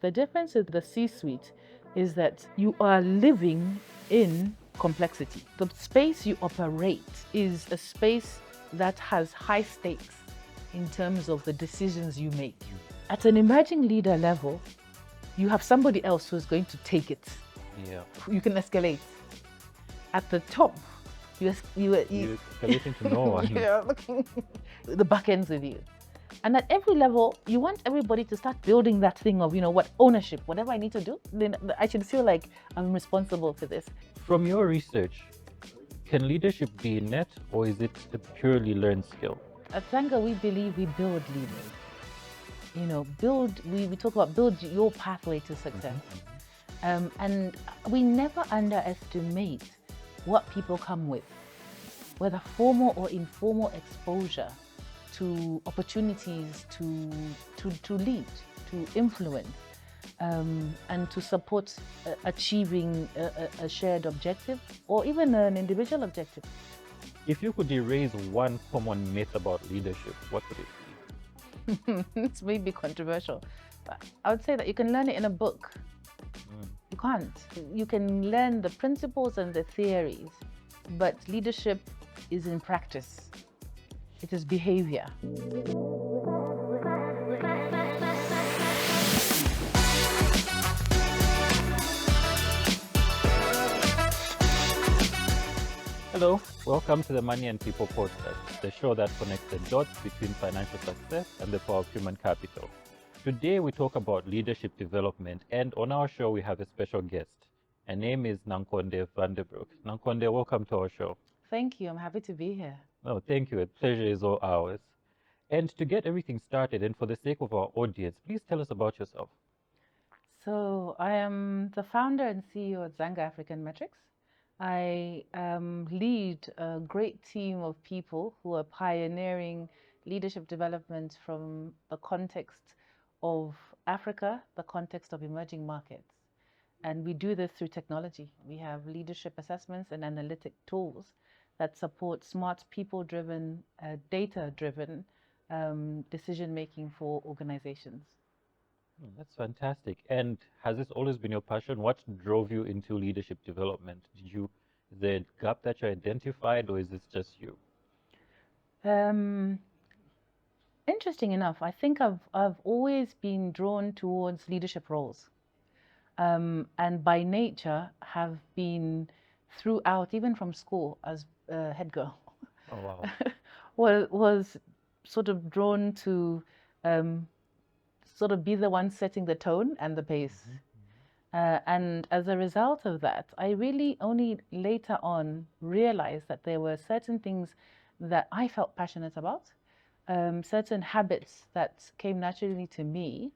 The difference with the C-suite is that you are living in complexity. The space you operate is a space that has high stakes in terms of the decisions you make. At an emerging leader level, you have somebody else who's going to take it. Yeah. You can escalate. At the top, you're escalating to no one. you're looking, the back ends with you. And at every level, you want everybody to start building that thing of, what ownership, whatever I need to do, then I should feel like I'm responsible for this. From your research, can leadership be innate or is it a purely learned skill? At Zanga, we believe we build leaders. We talk about build your pathway to success. And we never underestimate what people come with, whether formal or informal exposure to opportunities to lead, to influence, and to support achieving a shared objective or even an individual objective. If you could erase one common myth about leadership, what would it be? It's maybe controversial, but I would say that you can learn it in a book. You can't. You can learn the principles and the theories, but leadership is in practice. It is behavior. Hello, welcome to the Money and People podcast, the show that connects the dots between financial success and the power of human capital. Today we talk about leadership development, and on our show we have a special guest. Her name is Nankhonde van Broek. Nankhonde, welcome to our show. Thank you. I'm happy to be here. Oh, thank you. A pleasure is all ours. And to get everything started, and for the sake of our audience, please tell us about yourself. So I am the founder and CEO at Zanga African Metrics. I lead a great team of people who are pioneering leadership development from the context of Africa, the context of emerging markets. And we do this through technology. We have leadership assessments and analytic tools that support smart, people-driven, data-driven decision-making for organizations. That's fantastic. And has this always been your passion? What drove you into leadership development? Is there a gap that you identified, or is this just you? Interesting enough, I think I've always been drawn towards leadership roles, and by nature have been throughout, even from school as a head girl. Oh, wow. was sort of drawn to sort of be the one setting the tone and the pace. And as a result of that, I really only later on realized that there were certain things that I felt passionate about, certain habits that came naturally to me,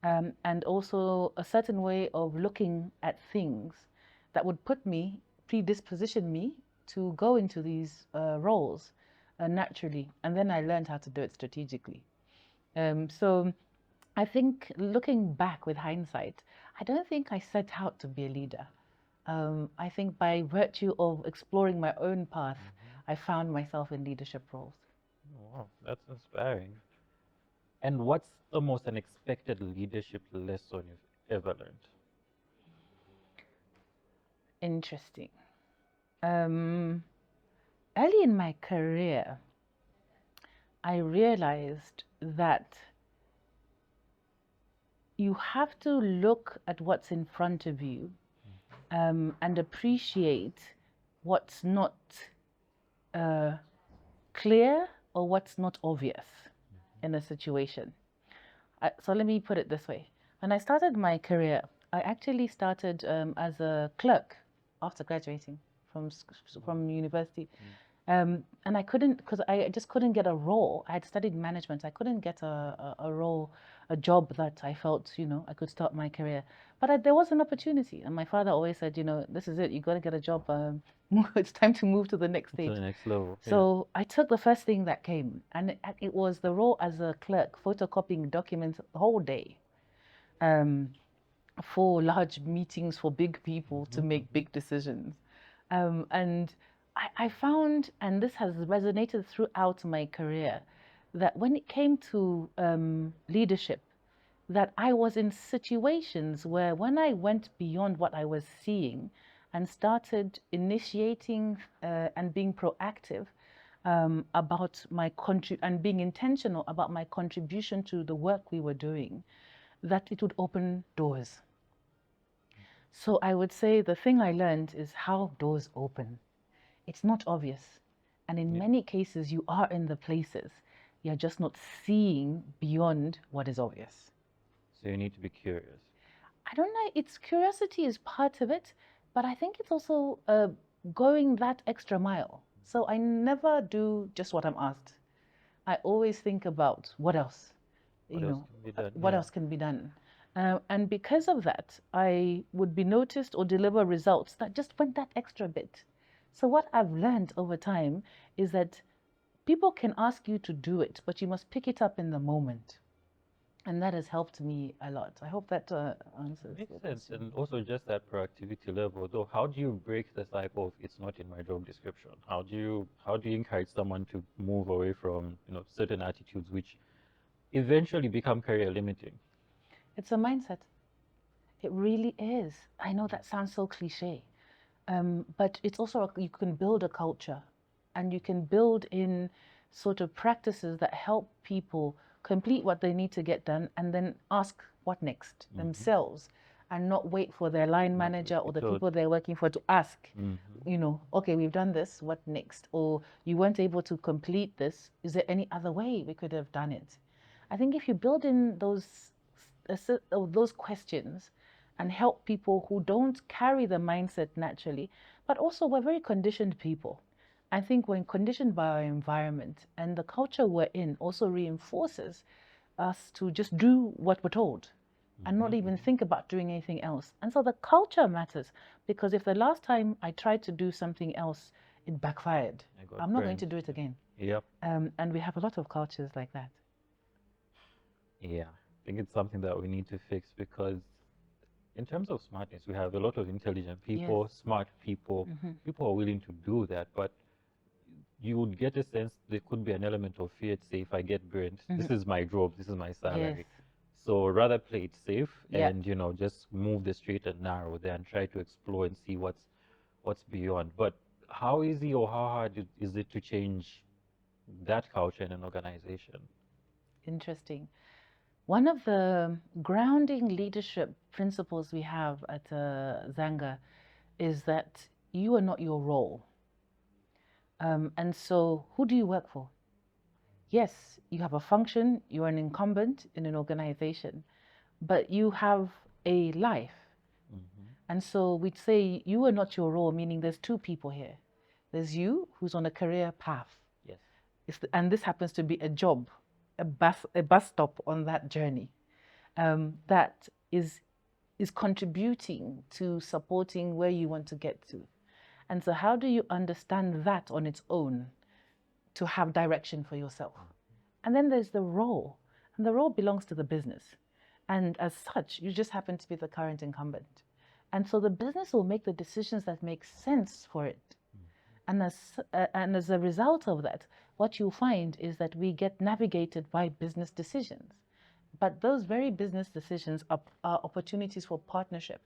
and also a certain way of looking at things that would predisposition me to go into these roles naturally. And then I learned how to do it strategically. So I think looking back with hindsight, I don't think I set out to be a leader. I think by virtue of exploring my own path, I found myself in leadership roles. Wow, that's inspiring. And what's the most unexpected leadership lesson you've ever learned? Interesting. Early in my career, I realized that you have to look at what's in front of you and appreciate what's not clear or what's not obvious in a situation. So let me put it this way. When I started my career, I actually started as a clerk after graduating from university. And I couldn't, because I just couldn't get a role. I had studied management. I couldn't get a job that I felt, I could start my career. But there was an opportunity. And my father always said, this is it. You got to get a job. It's time to move to the next stage. To the next level. So I took the first thing that came. And it was the role as a clerk, photocopying documents the whole day. For large meetings for big people to make big decisions. And I found, and this has resonated throughout my career, that when it came to leadership, that I was in situations where when I went beyond what I was seeing and started initiating and being proactive about my and being intentional about my contribution to the work we were doing, that it would open doors. So I would say the thing I learned is how doors open. It's not obvious. And in Yeah. many cases, you are in the places. You're just not seeing beyond what is obvious. So you need to be curious. I don't know, it's curiosity is part of it, but I think it's also going that extra mile. So I never do just what I'm asked. I always think about what else, What else can be done? what Yeah. else can be done. And because of that, I would be noticed or deliver results that just went that extra bit. So what I've learned over time is that people can ask you to do it, but you must pick it up in the moment. And that has helped me a lot. I hope that answers Makes your sense. question. And also just that proactivity level, though, how do you break the cycle of it's not in my job description? How do you encourage someone to move away from, certain attitudes which eventually become career limiting? It's a mindset. It really is. I know that sounds so cliche, but it's also you can build a culture, and you can build in sort of practices that help people complete what they need to get done, and then ask what next themselves, and not wait for their line Not to manager be or the told. people they're working for to ask. Mm-hmm. Okay, we've done this. What next? Or you weren't able to complete this. Is there any other way we could have done it? I think if you build in those questions and help people who don't carry the mindset naturally, but also we're very conditioned people. I think we're conditioned by our environment, and the culture we're in also reinforces us to just do what we're told and not even think about doing anything else. And so the culture matters, because if the last time I tried to do something else, it backfired, I got I'm not going burned. to do it again. Yep. And we have a lot of cultures like that. Yeah. I think it's something that we need to fix because in terms of smartness, we have a lot of intelligent Yes. people, smart people, people who are willing to do that, but you would get a sense there could be an element of fear to say if I get burnt, this is my job, this is my Yes. salary. So rather play it safe Yeah. and just move the straight and narrow there and try to explore and see what's beyond. But how easy or how hard is it to change that culture in an organization? Interesting. One of the grounding leadership principles we have at Zanga is that you are not your role. And so, who do you work for? Yes, you have a function, you're an incumbent in an organization, but you have a life. And so, we'd say you are not your role, meaning there's two people here. There's you, who's on a career path. Yes. And this happens to be a job, a bus stop on that journey. That is contributing to supporting where you want to get to. And so, how do you understand that on its own to have direction for yourself? And then there's the role, and the role belongs to the business. And as such, you just happen to be the current incumbent. And so the business will make the decisions that make sense for it. And as a result of that, what you'll find is that we get navigated by business decisions. But those very business decisions are opportunities for partnership.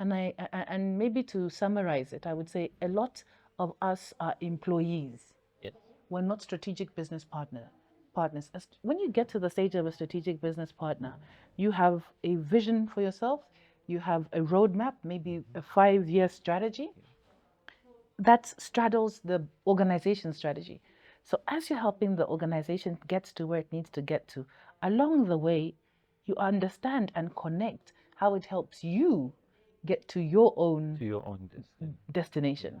And maybe to summarize it, I would say a lot of us are employees. Yes. We're not strategic business partners. When you get to the stage of a strategic business partner, you have a vision for yourself, you have a roadmap, maybe a 5-year strategy that straddles the organization strategy. So as you're helping the organization get to where it needs to get to, along the way, you understand and connect how it helps you get to your own To your own destiny. destination.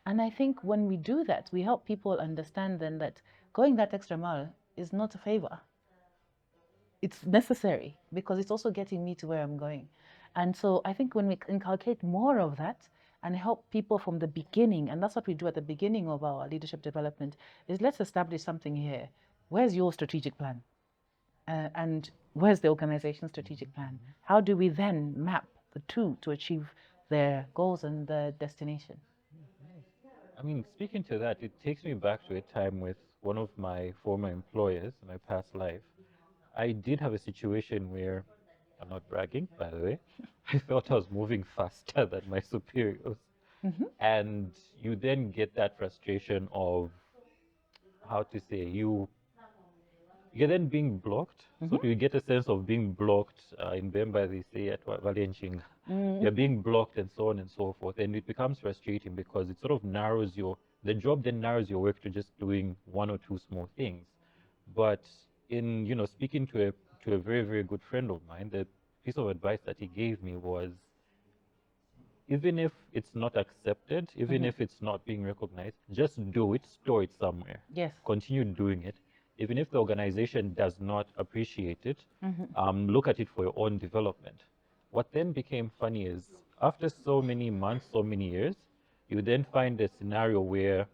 And I think when we do that, we help people understand then that going that extra mile is not a favor. It's necessary because it's also getting me to where I'm going. And so I think when we inculcate more of that and help people from the beginning, and that's what we do at the beginning of our leadership development, is let's establish something here. Where's your strategic plan? And where's the organization's strategic plan? How do we then map the two to achieve their goals and their destination? I mean, speaking to that, it takes me back to a time with one of my former employers in my past life. I did have a situation where I'm not bragging, by the way. I felt I was moving faster than my superiors. And you then get that frustration of how to say you're then being blocked. So you get a sense of being blocked. In Bemba, they say at Valencing, you're being blocked and so on and so forth. And it becomes frustrating because it sort of the job then narrows your work to just doing one or two small things. But in, speaking to a very, very good friend of mine, the piece of advice that he gave me was, even if it's not accepted, even if it's not being recognized, just do it, store it somewhere. Yes. Continue doing it. Even if the organization does not appreciate it, look at it for your own development. What then became funny is after so many months, so many years, you then find a scenario where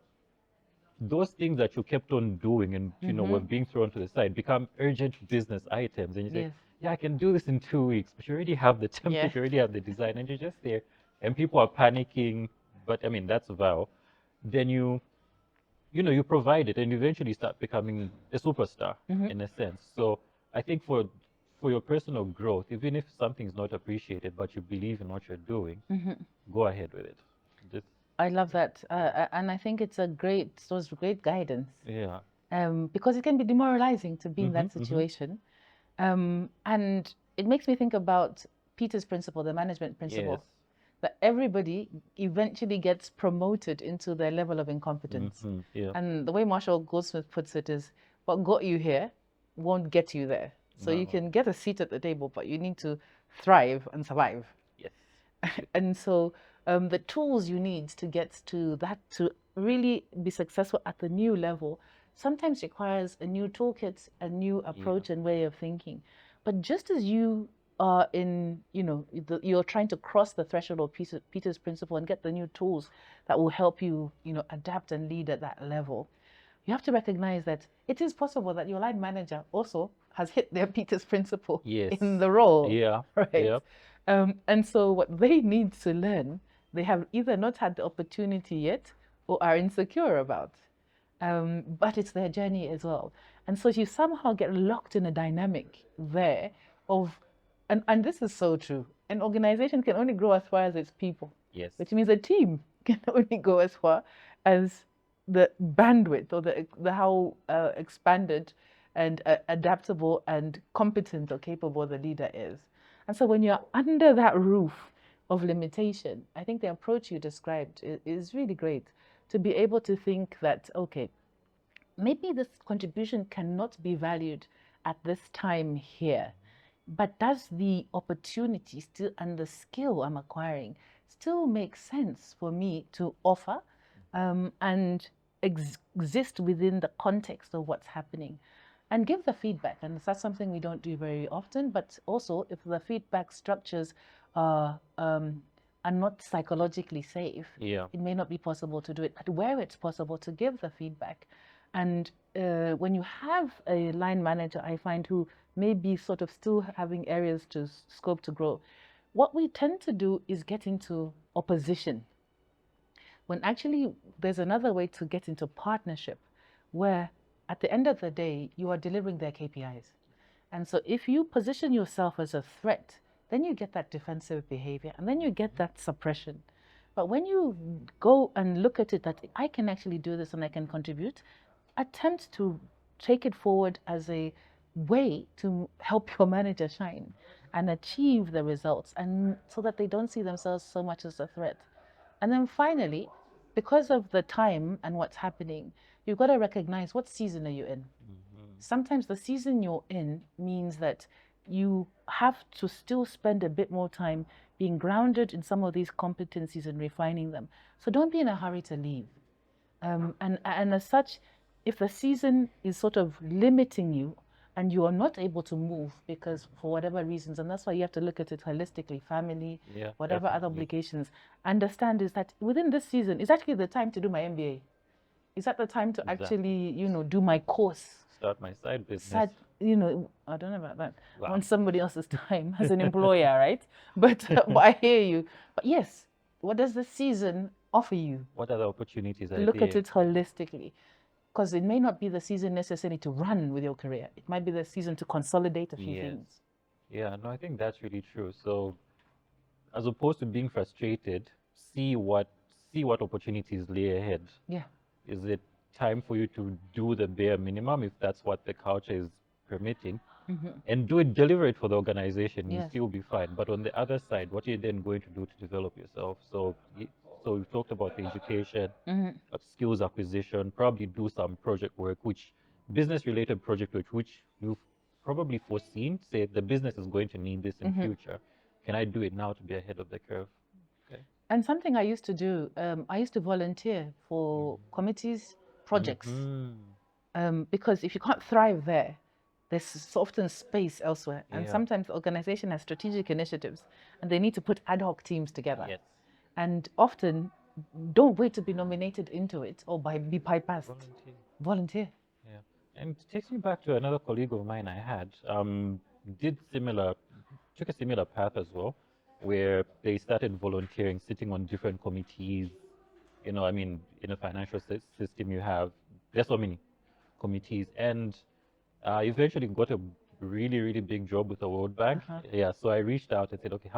those things that you kept on doing and were being thrown to the side become urgent business items, and you say, Yes. yeah, I can do this in 2 weeks, but you already have the template, Yes. you already have the design, and you're just there, and people are panicking. But I mean, that's a vow. Then you provide it, and you eventually start becoming a superstar in a sense. So I think for your personal growth, even if something's not appreciated, but you believe in what you're doing, go ahead with it. Just I love that, and I think it's a great source of great guidance. yeah. Because it can be demoralizing to be in that situation, and it makes me think about Peter's principle, the management principle, Yes. that everybody eventually gets promoted into their level of incompetence. Yeah. And the way Marshall Goldsmith puts it is, what got you here won't get you there. So you No. can get a seat at the table, but you need to thrive and survive. Yes. And so the tools you need to get to that, to really be successful at the new level, sometimes requires a new toolkit, a new approach and way of thinking. But just as you are you're trying to cross the threshold of Peter's principle and get the new tools that will help you, adapt and lead at that level, you have to recognize that it is possible that your line manager also has hit their Peter's principle Yes. in the role. Yeah. Right. Yep. And so what they need to learn, they have either not had the opportunity yet or are insecure about. But it's their journey as well. And so you somehow get locked in a dynamic there of, and this is so true, an organization can only grow as far as its people. Yes. Which means a team can only go as far as the bandwidth or the how expanded and adaptable and competent or capable the leader is. And so when you're under that roof of limitation, I think the approach you described is really great, to be able to think that, okay, maybe this contribution cannot be valued at this time here, but does the opportunity still and the skill I'm acquiring still make sense for me to offer and exist within the context of what's happening? And give the feedback. And that's something we don't do very often, but also if the feedback structures are not psychologically safe, it may not be possible to do it. But where it's possible, to give the feedback. And when you have a line manager, I find, who may be sort of still having areas to scope to grow, what we tend to do is get into opposition, when actually there's another way to get into partnership, where at the end of the day, you are delivering their KPIs. And so if you position yourself as a threat, then you get that defensive behavior and then you get that suppression. But when you go and look at it that I can actually do this and I can contribute, attempt to take it forward as a way to help your manager shine and achieve the results, and so that they don't see themselves so much as a threat. And then finally, because of the time and what's happening, you've got to recognize, what season are you in? Sometimes the season you're in means that you have to still spend a bit more time being grounded in some of these competencies and refining them. So don't be in a hurry to leave. And as such, if the season is sort of limiting you and you are not able to move because for whatever reasons, and that's why you have to look at it holistically, family, whatever other obligations, understand is that within this season is actually the time to do my MBA. Is that the time to actually, do my course? Start my side business. I don't know about that. Wow. On somebody else's time as an employer, right? But I hear you. But yes, what does the season offer you? What are the opportunities? Look at it holistically. Because it may not be the season necessarily to run with your career. It might be the season to consolidate a few things. Yeah, no, I think that's really true. So as opposed to being frustrated, see what see what opportunities lay ahead. Yeah. Is it time for you to do the bare minimum if that's what the culture is permitting? And deliver it for the organization, you'll Yes. still be fine. But on the other side, what are you then going to do to develop yourself? So we've talked about the education, skills acquisition, probably do some project work, which business related project work, which you've probably foreseen, say the business is going to need this in future. Can I do it now to be ahead of the curve? Okay. And something I used to do, I used to volunteer for committees, projects, because if you can't thrive there, there's so often space elsewhere. And Yeah. sometimes the organization has strategic initiatives and they need to put ad hoc teams together. Yes. And often, don't wait to be nominated into it or be bypassed. Volunteer. Volunteer. Yeah. And it takes me back to another colleague of mine I had, did similar, took a similar path as well, where they started volunteering, sitting on different committees. You know, I mean, in a financial system, you have, there's so many committees, and eventually got a really, really big job with the World Bank. Yeah, so I reached out and said, okay,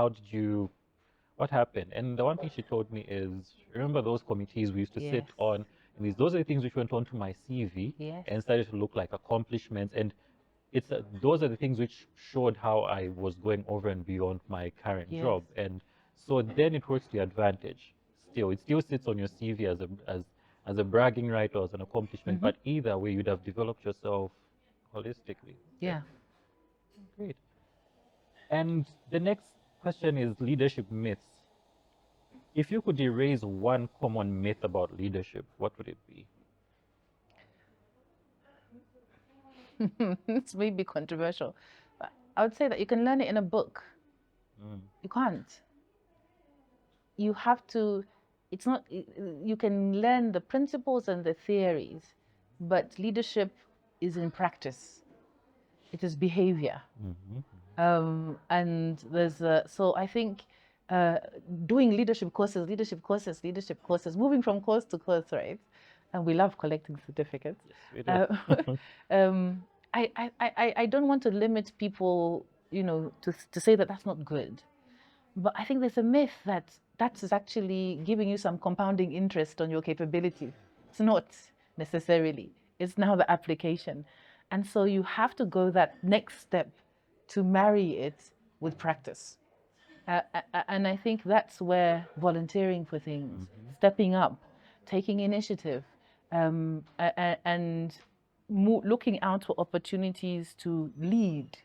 what happened? And the one thing she told me is, remember those committees we used to sit Yes. on? And those are the things which went onto my CV Yes. and started to look like accomplishments. And those are the things which showed how I was going over and beyond my current Yes. job. And so then it works to your advantage. It still sits on your CV as a bragging right or as an accomplishment. But either way, you'd have developed yourself holistically. Yeah. Great. And the next question is leadership myths. If you could erase one common myth about leadership, what would it be? This may be controversial, but I would say that you can learn it in a book. You can't. You have to, it's not, you can learn the principles and the theories, but leadership is in practice. It is behavior. And so I think doing leadership courses, moving from course to course, right? And we love collecting certificates. Yes, we do. I don't want to limit people, to say that that's not good. But I think there's a myth that is actually giving you some compounding interest on your capabilities. It's not necessarily. It's now the application. And so you have to go that next step to marry it with practice. And I think that's where volunteering for things, stepping up, taking initiative, and looking out for opportunities to lead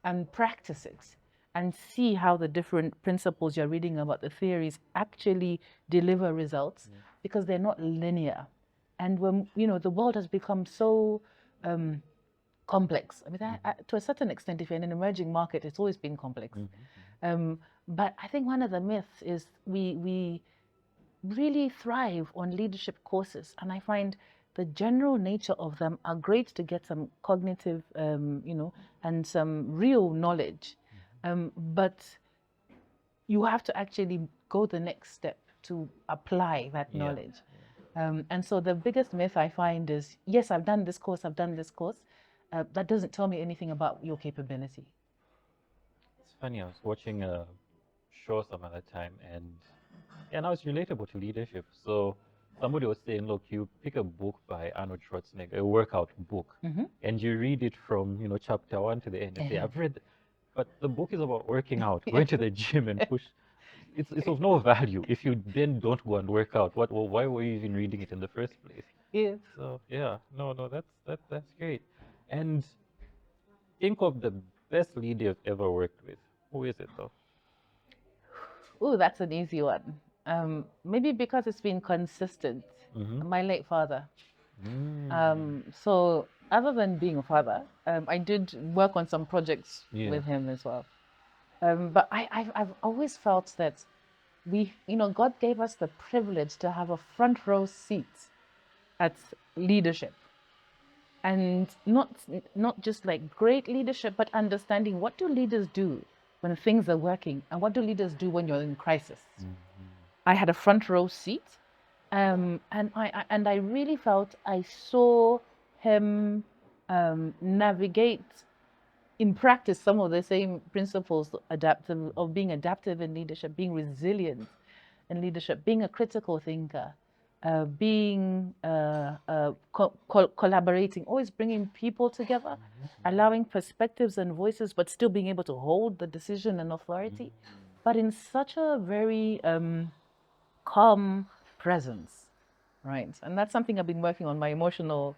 and practice it and see how the different principles you're reading about, the theories, actually deliver results, because they're not linear. And when, the world has become so complex. I mean, to a certain extent, if you're in an emerging market, it's always been complex. But I think one of the myths is we really thrive on leadership courses, and I find the general nature of them are great to get some cognitive, and some real knowledge. But you have to actually go the next step to apply that knowledge. And so the biggest myth I find is, yes, I've done this course. That doesn't tell me anything about your capability. It's funny, I was watching a show some other time, and now it's relatable to leadership. So somebody was saying, look, you pick a book by Arnold Schwarzenegger, a workout book, and you read it from, chapter 1 to the end and say, I've read, but the book is about working out, going to the gym and push. It's of no value if you then don't go and work out. Why were you even reading it in the first place? Yes. So yeah, no, that's great. And think of the best leader you've ever worked with. Who is it though? Oh, that's an easy one. Maybe because it's been consistent. My late father. So other than being a father, I did work on some projects with him as well. But I've always felt that God gave us the privilege to have a front row seat at leadership. And not just like great leadership, but understanding, what do leaders do when things are working, and what do leaders do when you're in crisis? I had a front row seat, and I really felt I saw him navigate in practice some of the same principles of being adaptive in leadership, being resilient in leadership, being a critical thinker, being collaborating, always bringing people together, allowing perspectives and voices, but still being able to hold the decision and authority, but in such a very calm presence, right? And that's something I've been working on, my emotional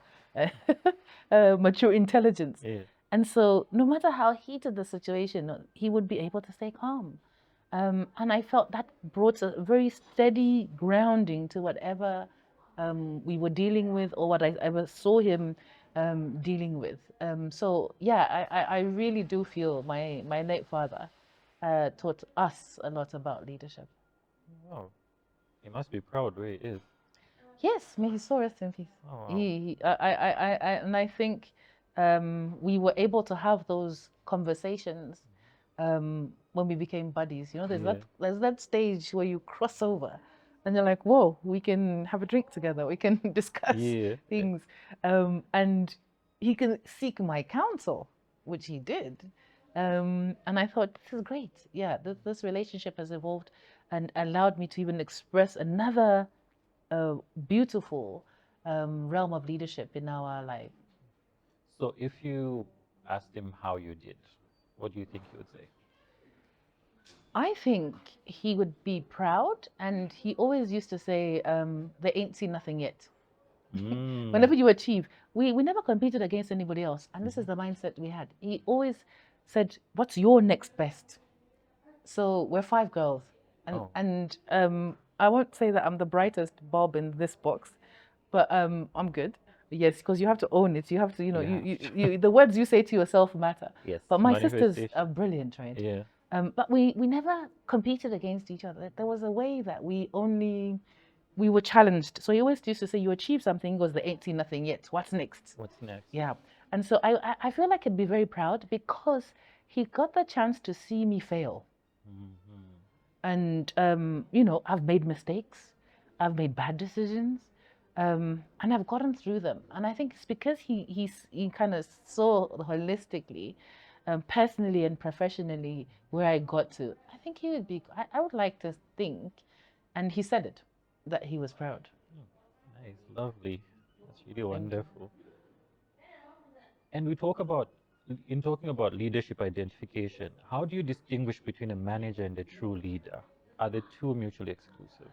mature intelligence. Yeah. And so no matter how heated the situation, he would be able to stay calm. And I felt that brought a very steady grounding to whatever we were dealing with, or what I ever saw him dealing with. So yeah, I really do feel my late father taught us a lot about leadership. Oh, he must be proud where he is. Yes, may his soul rest in peace. Oh, wow. And I think we were able to have those conversations when we became buddies. You know, there's that stage where you cross over, and you're like, "Whoa, we can have a drink together. We can discuss things," and he can seek my counsel, which he did. And I thought, this is great. Yeah, this relationship has evolved and allowed me to even express another beautiful realm of leadership in our life. So if you asked him how you did, what do you think he would say? I think he would be proud, and he always used to say, they ain't seen nothing yet. Whenever you achieve, we never competed against anybody else, and this is the mindset we had. He always said, what's your next best? So we're 5 girls, and I won't say that I'm the brightest bulb in this box, but I'm good. Yes, because you have to own it. You have to, the words you say to yourself matter. Yes. But my sisters are brilliant, right? Yeah. But we never competed against each other. There was a way that we were challenged. So he always used to say, you achieve something, goes, there ain't seen nothing yet. What's next? What's next? Yeah. And so I feel like he'd be very proud because he got the chance to see me fail. And, I've made mistakes. I've made bad decisions. And I've gotten through them. And I think it's because he kind of saw holistically, personally and professionally, where I got to. I think he would be, I would like to think, and he said it, that he was proud. Nice, lovely. That's really wonderful. And in talking about leadership identification, how do you distinguish between a manager and a true leader? Are the two mutually exclusive?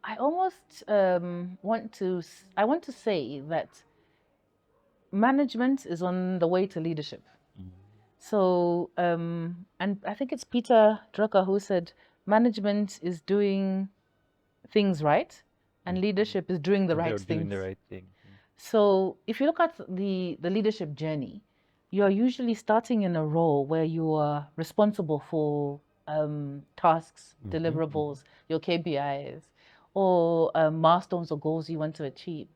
I almost want to say that management is on the way to leadership. So, and I think it's Peter Drucker who said, management is doing things right, and leadership is doing the right things. Doing the right thing. So, if you look at the leadership journey, you are usually starting in a role where you are responsible for tasks, deliverables, your KPIs, or milestones or goals you want to achieve.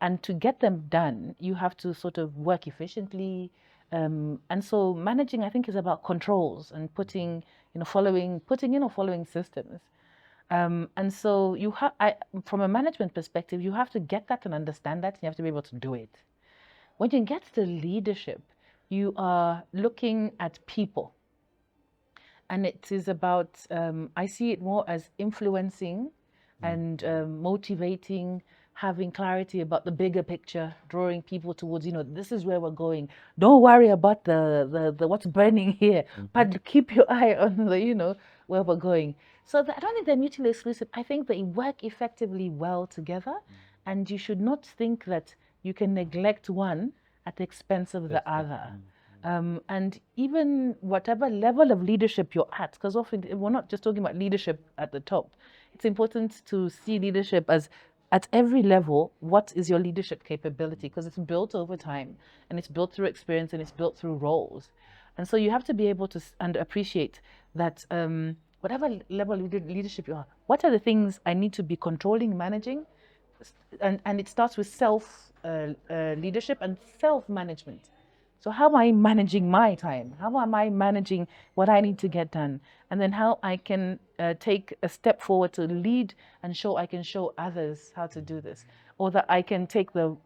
And to get them done, you have to sort of work efficiently. And so managing, I think, is about controls and putting in or following systems. And so from a management perspective, you have to get that and understand that, and you have to be able to do it. When you get to leadership, you are looking at people. And it is about, I see it more as influencing and motivating, having clarity about the bigger picture, drawing people towards, this is where we're going. Don't worry about the what's burning here, but keep your eye on the, where we're going. So I don't think they're mutually exclusive. I think they work effectively well together, and you should not think that you can neglect one at the expense of the other. And even whatever level of leadership you're at, because often we're not just talking about leadership at the top. It's important to see leadership as at every level, what is your leadership capability? Because it's built over time, and it's built through experience, and it's built through roles. And so you have to be able to and appreciate that whatever level of leadership you are, what are the things I need to be controlling, managing? And it starts with self leadership and self-management. So how am I managing my time? How am I managing what I need to get done? And then how I can take a step forward to lead and I can show others how to do this. Or that I can take the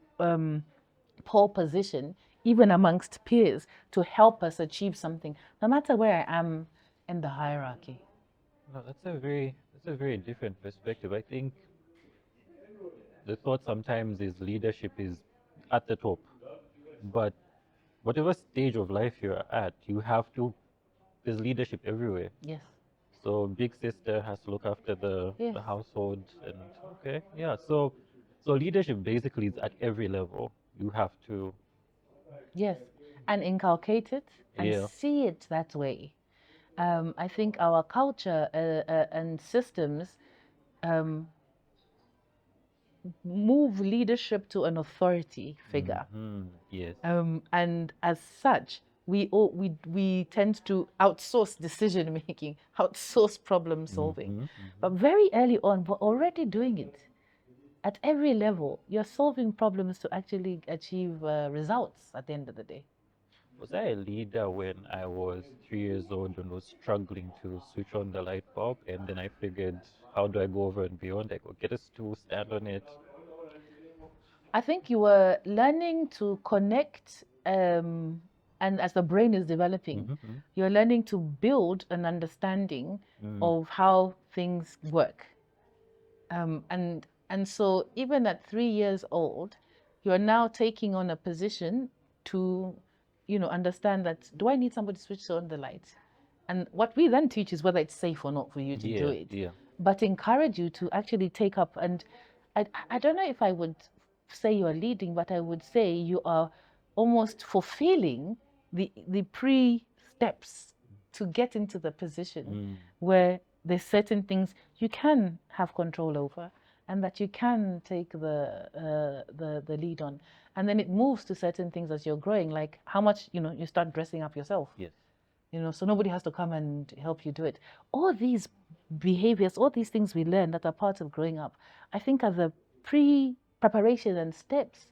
pole position, even amongst peers, to help us achieve something, no matter where I am in the hierarchy. No, that's a very different perspective. I think the thought sometimes is leadership is at the top, but whatever stage of life you're at, you have to. There's leadership everywhere. Yes. So big sister has to look after Yes. the household, and okay, yeah. So leadership basically is at every level. You have to, Yes. And inculcate it and yeah. see it that way. I think our culture and systems um, move leadership to an authority figure. Yes. And as such, we tend to outsource decision making, outsource problem solving. But very early on, we're already doing it. At every level, you're solving problems to actually achieve results at the end of the day. Was I a leader when I was 3 years old and was struggling to switch on the light bulb? And then I figured, how do I go over and beyond? I go get a stool, stand on it. I think you were learning to connect, and as the brain is developing, you're learning to build an understanding of how things work. And so even at 3 years old, you are now taking on a position to, understand that, do I need somebody to switch on the lights? And what we then teach is whether it's safe or not for you to do it. Yeah. But encourage you to actually take up, and I don't know if I would say you are leading, but I would say you are almost fulfilling the pre-steps to get into the position where there's certain things you can have control over and that you can take the lead on. And then it moves to certain things as you're growing, like how much, you start dressing up yourself. Yes. So nobody has to come and help you do it. All these behaviors, all these things we learn that are part of growing up, I think are the preparation and steps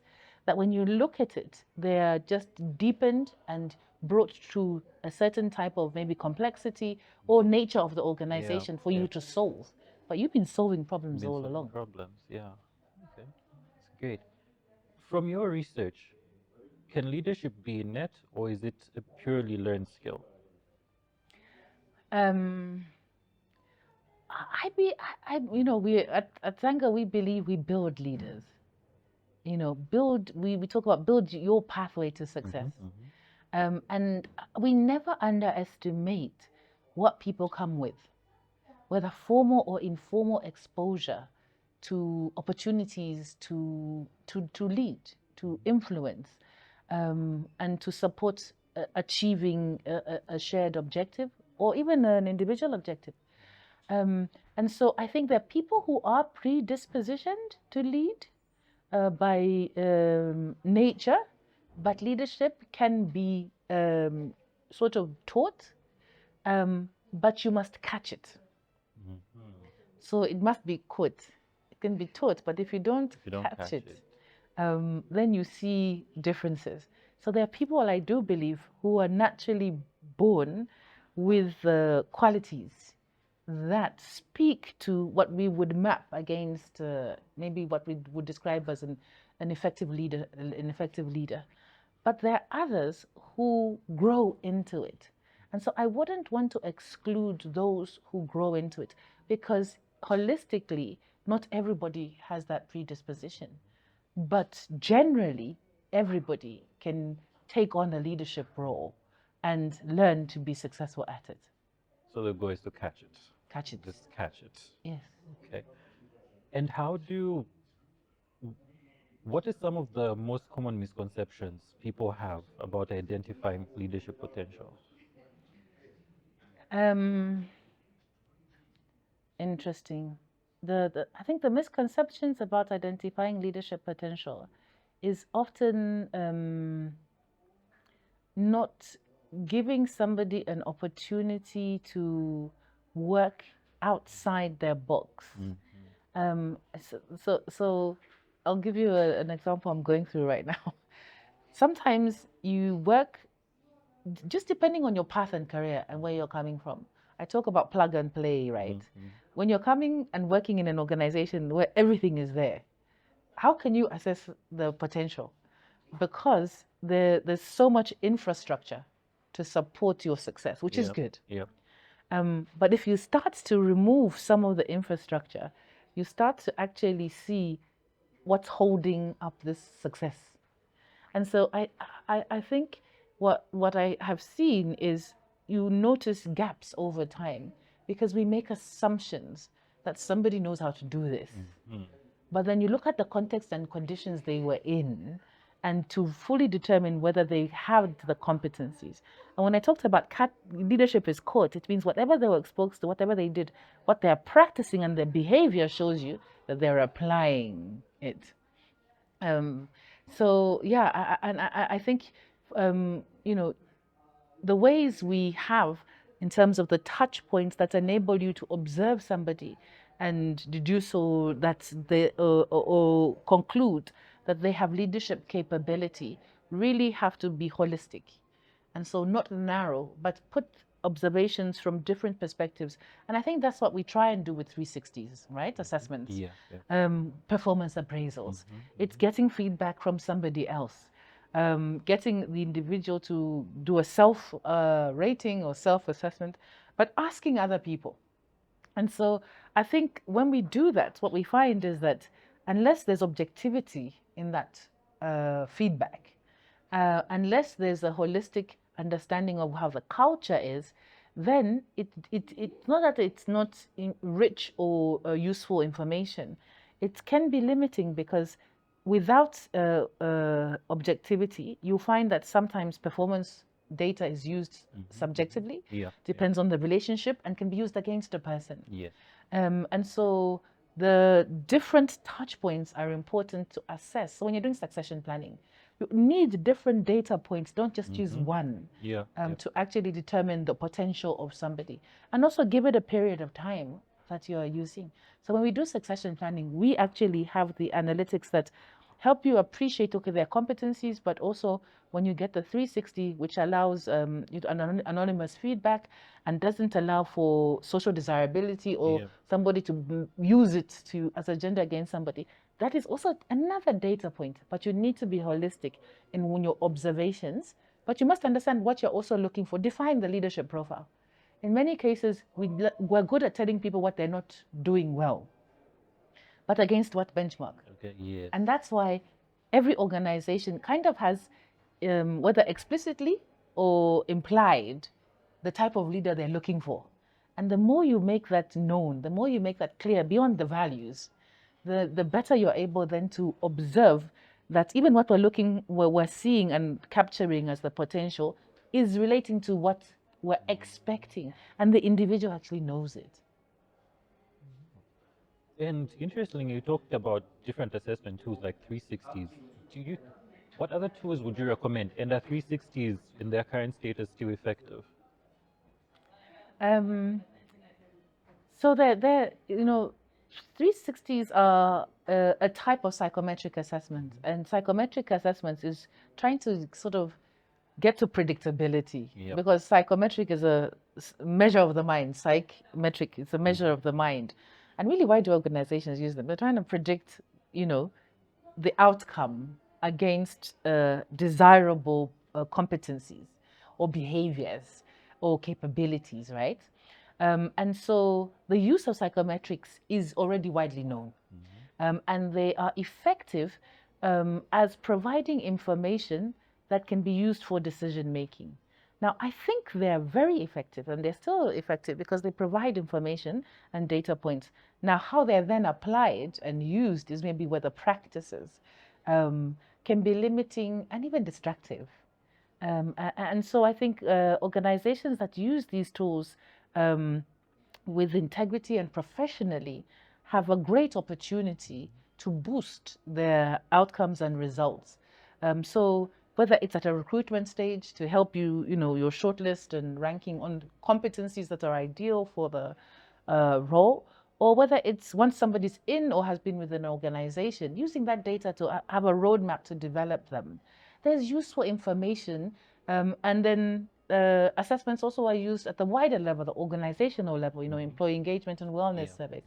that when you look at it, they are just deepened and brought to a certain type of maybe complexity or nature of the organization for you to solve. But you've been solving problems all along. Problems, yeah. Okay, that's great. From your research, can leadership be innate or is it a purely learned skill? Um, we at Zanga, we believe we build leaders. We talk about build your pathway to success. And we never underestimate what people come with, whether formal or informal exposure to opportunities to lead, to influence, and to support achieving a shared objective or even an individual objective. And so I think there are people who are predispositioned to lead by nature, but leadership can be sort of taught, but you must catch it. So it must be caught. It can be taught, but if you don't catch it, then you see differences. So there are people, I do believe, who are naturally born with qualities that speak to what we would map against maybe what we would describe as an effective leader, But there are others who grow into it. And so I wouldn't want to exclude those who grow into it, because holistically, not everybody has that predisposition. But generally, everybody can take on a leadership role and learn to be successful at it. So the goal is to catch it. Catch it. Just catch it. Yes. Okay. And what are some of the most common misconceptions people have about identifying leadership potential? Interesting. I think the misconceptions about identifying leadership potential is often not giving somebody an opportunity to work outside their box. So I'll give you an example I'm going through right now. Sometimes you work just depending on your path and career and where you're coming from. I talk about plug and play, right? When you're coming and working in an organization where everything is there, how can you assess the potential? because there's so much infrastructure to support your success, which is good. Yeah. But if you start to remove some of the infrastructure, you start to actually see what's holding up this success. And so I think what I have seen is you notice gaps over time because we make assumptions that somebody knows how to do this. But then you look at the context and conditions they were in and to fully determine whether they have the competencies. And when I talked about leadership is caught, it means whatever they were exposed to, whatever they did, what they're practicing and their behavior shows you that they're applying it. So yeah, I think you know, the ways we have in terms of the touch points that enable you to observe somebody and deduce or that they or conclude that they have leadership capability really have to be holistic, and so not narrow, but put observations from different perspectives. And I think that's what we try and do with 360s, right? Assessments, performance appraisals. It's getting feedback from somebody else, getting the individual to do a self rating or self-assessment, but asking other people. And so I think when we do that, what we find is that unless there's objectivity in that feedback, unless there's a holistic understanding of how the culture is, then it's not that it's not rich or useful information. It can be limiting because without objectivity, you find that sometimes performance data is used subjectively, depends on the relationship, and can be used against a person. And so the different touch points are important to assess. So when you're doing succession planning, you need different data points, don't just use one to actually determine the potential of somebody. And also give it a period of time that you are using. So when we do succession planning, we actually have the analytics that help you appreciate, okay, their competencies, but also when you get the 360, which allows anonymous feedback and doesn't allow for social desirability or somebody to use it as a gender against somebody, that is also another data point. But you need to be holistic in your observations, but you must understand what you're also looking for. Define the leadership profile. In many cases, we're good at telling people what they're not doing well, but against what benchmark? And that's why every organization kind of has, whether explicitly or implied, the type of leader they're looking for. And the more you make that known, the more you make that clear beyond the values, the better you're able then to observe that even what we're seeing and capturing as the potential is relating to what we're expecting, and the individual actually knows it. And interestingly, you talked about different assessment tools like 360s. What other tools would you recommend? And are 360s in their current status still effective? So they're 360s are a type of psychometric assessment, and psychometric assessments is trying to sort of get to predictability, because psychometric is a measure of the mind. Psychometric is a measure of the mind. And really, why do organizations use them? They're trying to predict, the outcome against desirable competencies or behaviors or capabilities, right? And so the use of psychometrics is already widely known. And they are effective as providing information that can be used for decision making. Now, I think they're very effective, and they're still effective because they provide information and data points. Now, how they're then applied and used is maybe where the practices can be limiting and even destructive. And so I think organizations that use these tools with integrity and professionally have a great opportunity to boost their outcomes and results. So whether it's at a recruitment stage to help you, your shortlist and ranking on competencies that are ideal for the role, or whether it's once somebody's in or has been with an organization, using that data to have a roadmap to develop them. There's useful information, and then assessments also are used at the wider level, the organizational level, employee engagement and wellness surveys.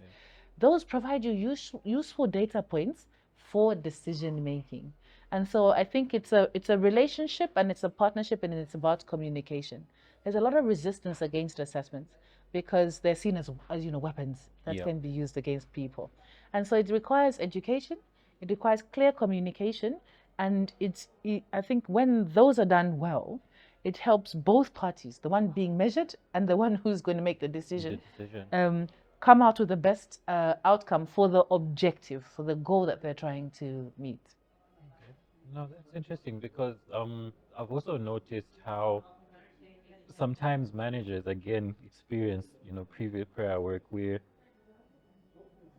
Those provide you useful data points for decision making. And so I think it's a relationship and it's a partnership and it's about communication. There's a lot of resistance against assessments because they're seen as weapons that Yeah. can be used against people. And so it requires education, it requires clear communication, and I think when those are done well, it helps both parties, the one being measured and the one who's going to make the decision, come out with the best outcome for the objective, for the goal that they're trying to meet. Okay. No, that's interesting because I've also noticed how sometimes managers again experience, previous prior work where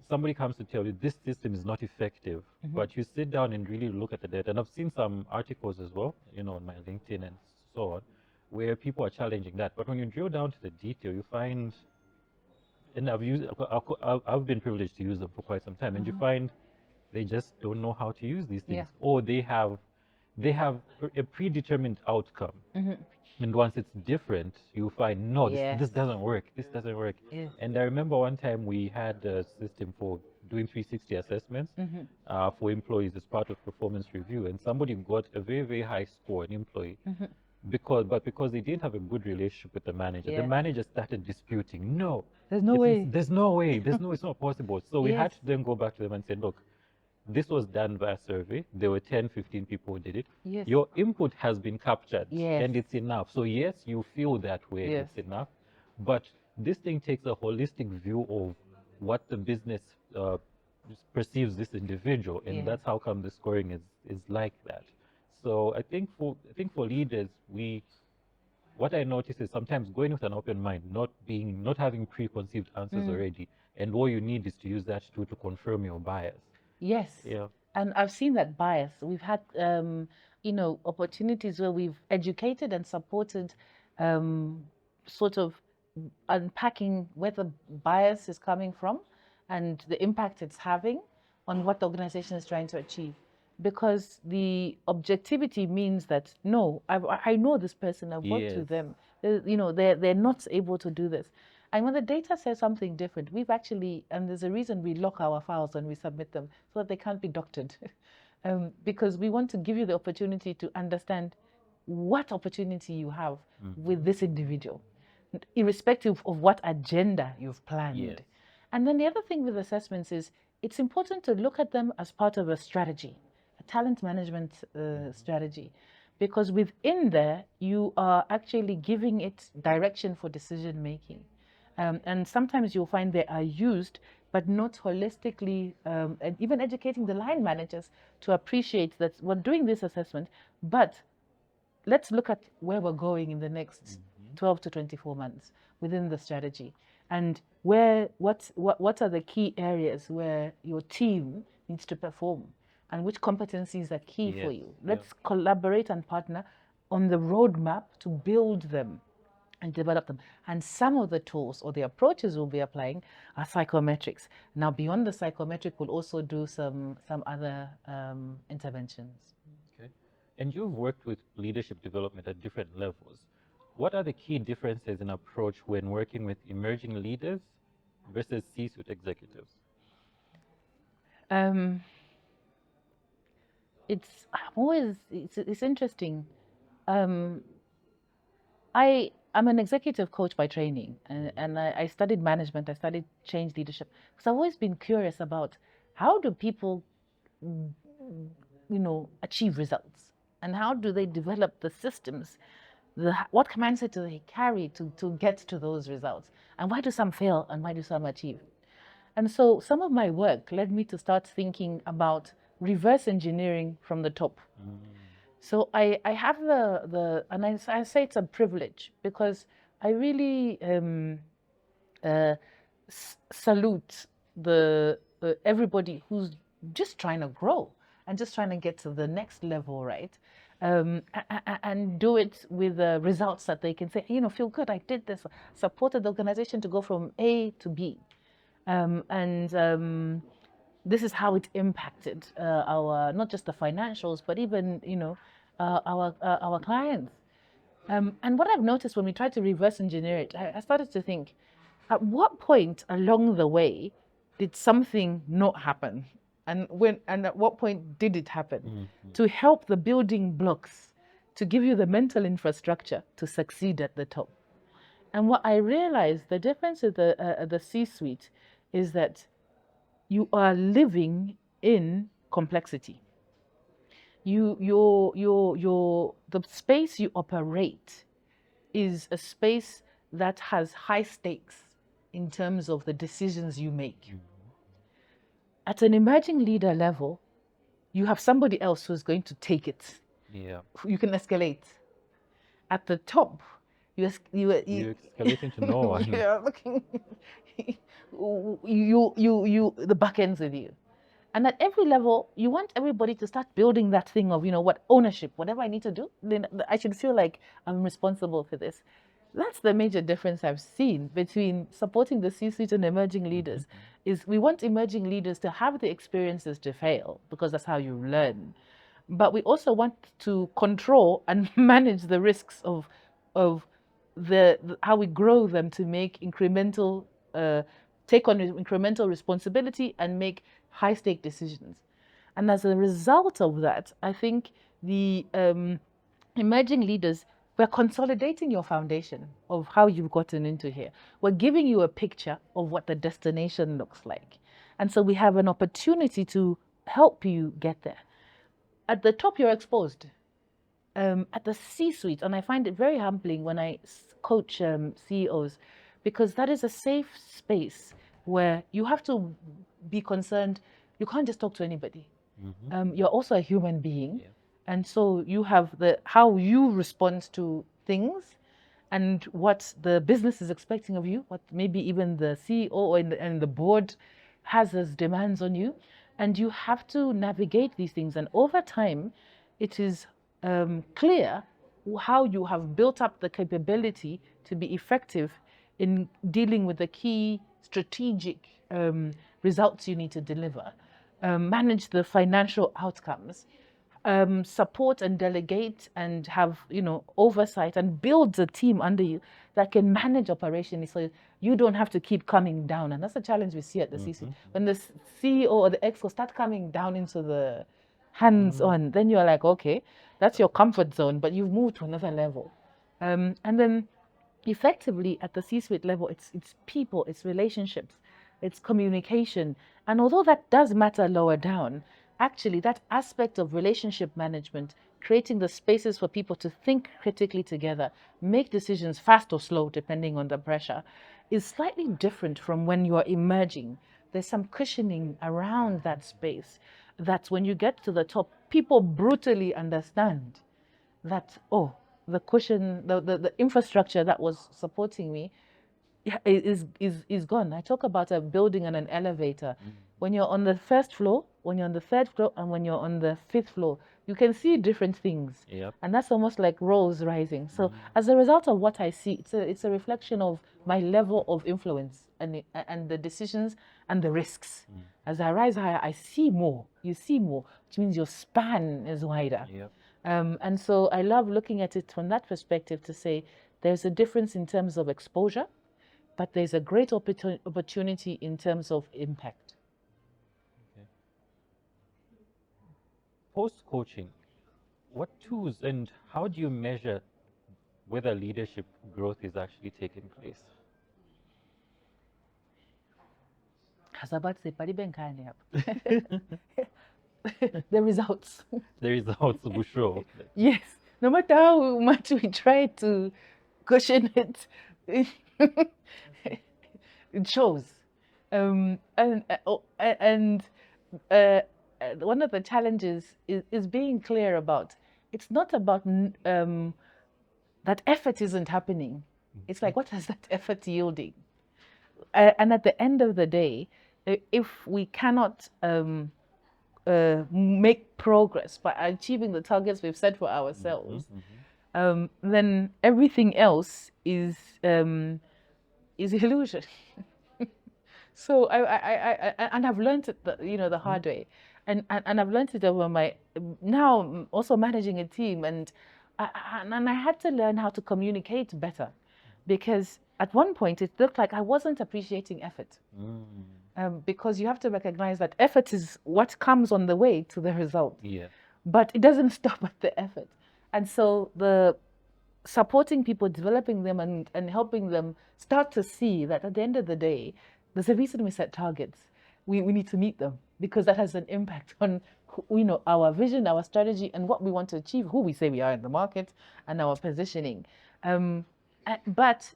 somebody comes to tell you this system is not effective, but you sit down and really look at the data. And I've seen some articles as well, on my LinkedIn and so on, where people are challenging that. But when you drill down to the detail, you find, and I've been privileged to use them for quite some time, and you find they just don't know how to use these things, Yeah. or they have a predetermined outcome. And once it's different, you find, no, this doesn't work. This doesn't work. Yeah. And I remember one time we had a system for doing 360 assessments for employees as part of performance review. And somebody got a very, very high score, an employee, because they didn't have a good relationship with the manager. The Yeah. manager started disputing, no, There's no way. there's no way, it's not possible. So we had Yes. to then go back to them and say, look, this was done via survey. There were 10, 15 people who did it. Yes. Your input has been captured Yes. and it's enough. So yes, you feel that way, Yes. it's enough. But this thing takes a holistic view of what the business perceives this individual, and Yeah. that's how come the scoring is like that. So I think for leaders, what I notice is sometimes going with an open mind, not having preconceived answers already, and all you need is to use that tool to confirm your bias. Yes. Yeah. And I've seen that bias. We've had, opportunities where we've educated and supported, sort of unpacking where the bias is coming from and the impact it's having on what the organization is trying to achieve. Because the objectivity means that, no, I know this person, I've worked with them. They're not able to do this. And when the data says something different, we've actually, and there's a reason we lock our files when we submit them so that they can't be doctored. Because we want to give you the opportunity to understand what opportunity you have with this individual, irrespective of what agenda you've planned. Yes. And then the other thing with assessments is it's important to look at them as part of a strategy, a talent management strategy, because within there you are actually giving it direction for decision making. And sometimes you'll find they are used, but not holistically, and even educating the line managers to appreciate that we're doing this assessment, but let's look at where we're going in the next 12 to 24 months within the strategy, and what are the key areas where your team needs to perform, and which competencies are key for you. Let's collaborate and partner on the roadmap to build them and develop them. And some of the tools or the approaches we'll be applying are psychometrics. Now, beyond the psychometric, we'll also do some other interventions. Okay. And you've worked with leadership development at different levels. What are the key differences in approach when working with emerging leaders versus C-suite executives? It's interesting. I'm an executive coach by training, and I studied management. I studied change leadership because I've always been curious about how do people, achieve results, and how do they develop the systems, what mindset do they carry to get to those results, and why do some fail and why do some achieve? And so some of my work led me to start thinking about reverse engineering from the top. So I have and I say it's a privilege because I really salute everybody who's just trying to grow and just trying to get to the next level, right? And do it with the results that they can say, feel good, I did this, supported the organization to go from A to B. This is how it impacted our, not just the financials, but even, our clients. And what I've noticed when we try to reverse engineer it, I started to think, at what point along the way did something not happen? and at what point did it happen, to help the building blocks, to give you the mental infrastructure to succeed at the top. And what I realized, the difference with the C-suite is that you are living in complexity. The space you operate is a space that has high stakes in terms of the decisions you make. At an emerging leader level, you have somebody else who's going to take it. Yeah. You can escalate. At the top, you escalate into no one. You're looking, the back ends with you. And at every level, you want everybody to start building that thing of, what ownership, whatever I need to do, then I should feel like I'm responsible for this. That's the major difference I've seen between supporting the C-suite and emerging leaders. Is we want emerging leaders to have the experiences to fail, because that's how you learn. But we also want to control and manage the risks of how we grow them to make incremental, take on incremental responsibility and make high stake decisions. And as a result of that, I think the emerging leaders, we're consolidating your foundation of how you've gotten into here. We're giving you a picture of what the destination looks like. And so we have an opportunity to help you get there. At the top, you're exposed. At the C-suite, and I find it very humbling when I coach CEOs, because that is a safe space where you have to be concerned. You can't just talk to anybody. You're also a human being. Yeah. And so you have how you respond to things and what the business is expecting of you, what maybe even the CEO and the board has as demands on you. And you have to navigate these things. And over time, it is clear how you have built up the capability to be effective in dealing with the key strategic results you need to deliver, manage the financial outcomes, support and delegate and have oversight and build a team under you that can manage operationally, so you don't have to keep coming down. And that's a challenge we see at the C-suite. When the CEO or the EXCO start coming down into the hands-on, then you're like, okay, that's your comfort zone, but you've moved to another level. And then effectively at the C-suite level, it's people, it's relationships, it's communication. And although that does matter lower down, actually that aspect of relationship management, creating the spaces for people to think critically together, make decisions fast or slow depending on the pressure, is slightly different from when you're emerging. There's some cushioning around that space that when you get to the top, people brutally understand that, oh, the cushion, the infrastructure that was supporting me is gone. I talk about a building and an elevator. When you're on the first floor, when you're on the third floor, and when you're on the fifth floor, you can see different things. Yep. And that's almost like roles rising. So as a result of what I see, it's a reflection of my level of influence and the decisions and the risks. As I rise higher, I see more. You see more, which means your span is wider. Yep. And so I love looking at it from that perspective to say there's a difference in terms of exposure, but there's a great opportunity in terms of impact. Okay. Post-coaching, what tools and how do you measure whether leadership growth is actually taking place? The results. The results will show. Yes. No matter how much we try to cushion it, it shows. And one of the challenges is being clear about, it's not about that effort isn't happening. It's like, what is that effort yielding? And at the end of the day, if we cannot make progress by achieving the targets we've set for ourselves, then everything else is illusion. So I've learned it, the hard way, and I've learned it over my now also managing a team, and I had to learn how to communicate better, because at one point it looked like I wasn't appreciating effort. because you have to recognize that effort is what comes on the way to the result. Yeah. But it doesn't stop at the effort. And so the supporting people, developing them and helping them start to see that at the end of the day, there's a reason we set targets. We need to meet them because that has an impact on our vision, our strategy, and what we want to achieve, who we say we are in the market, and our positioning. But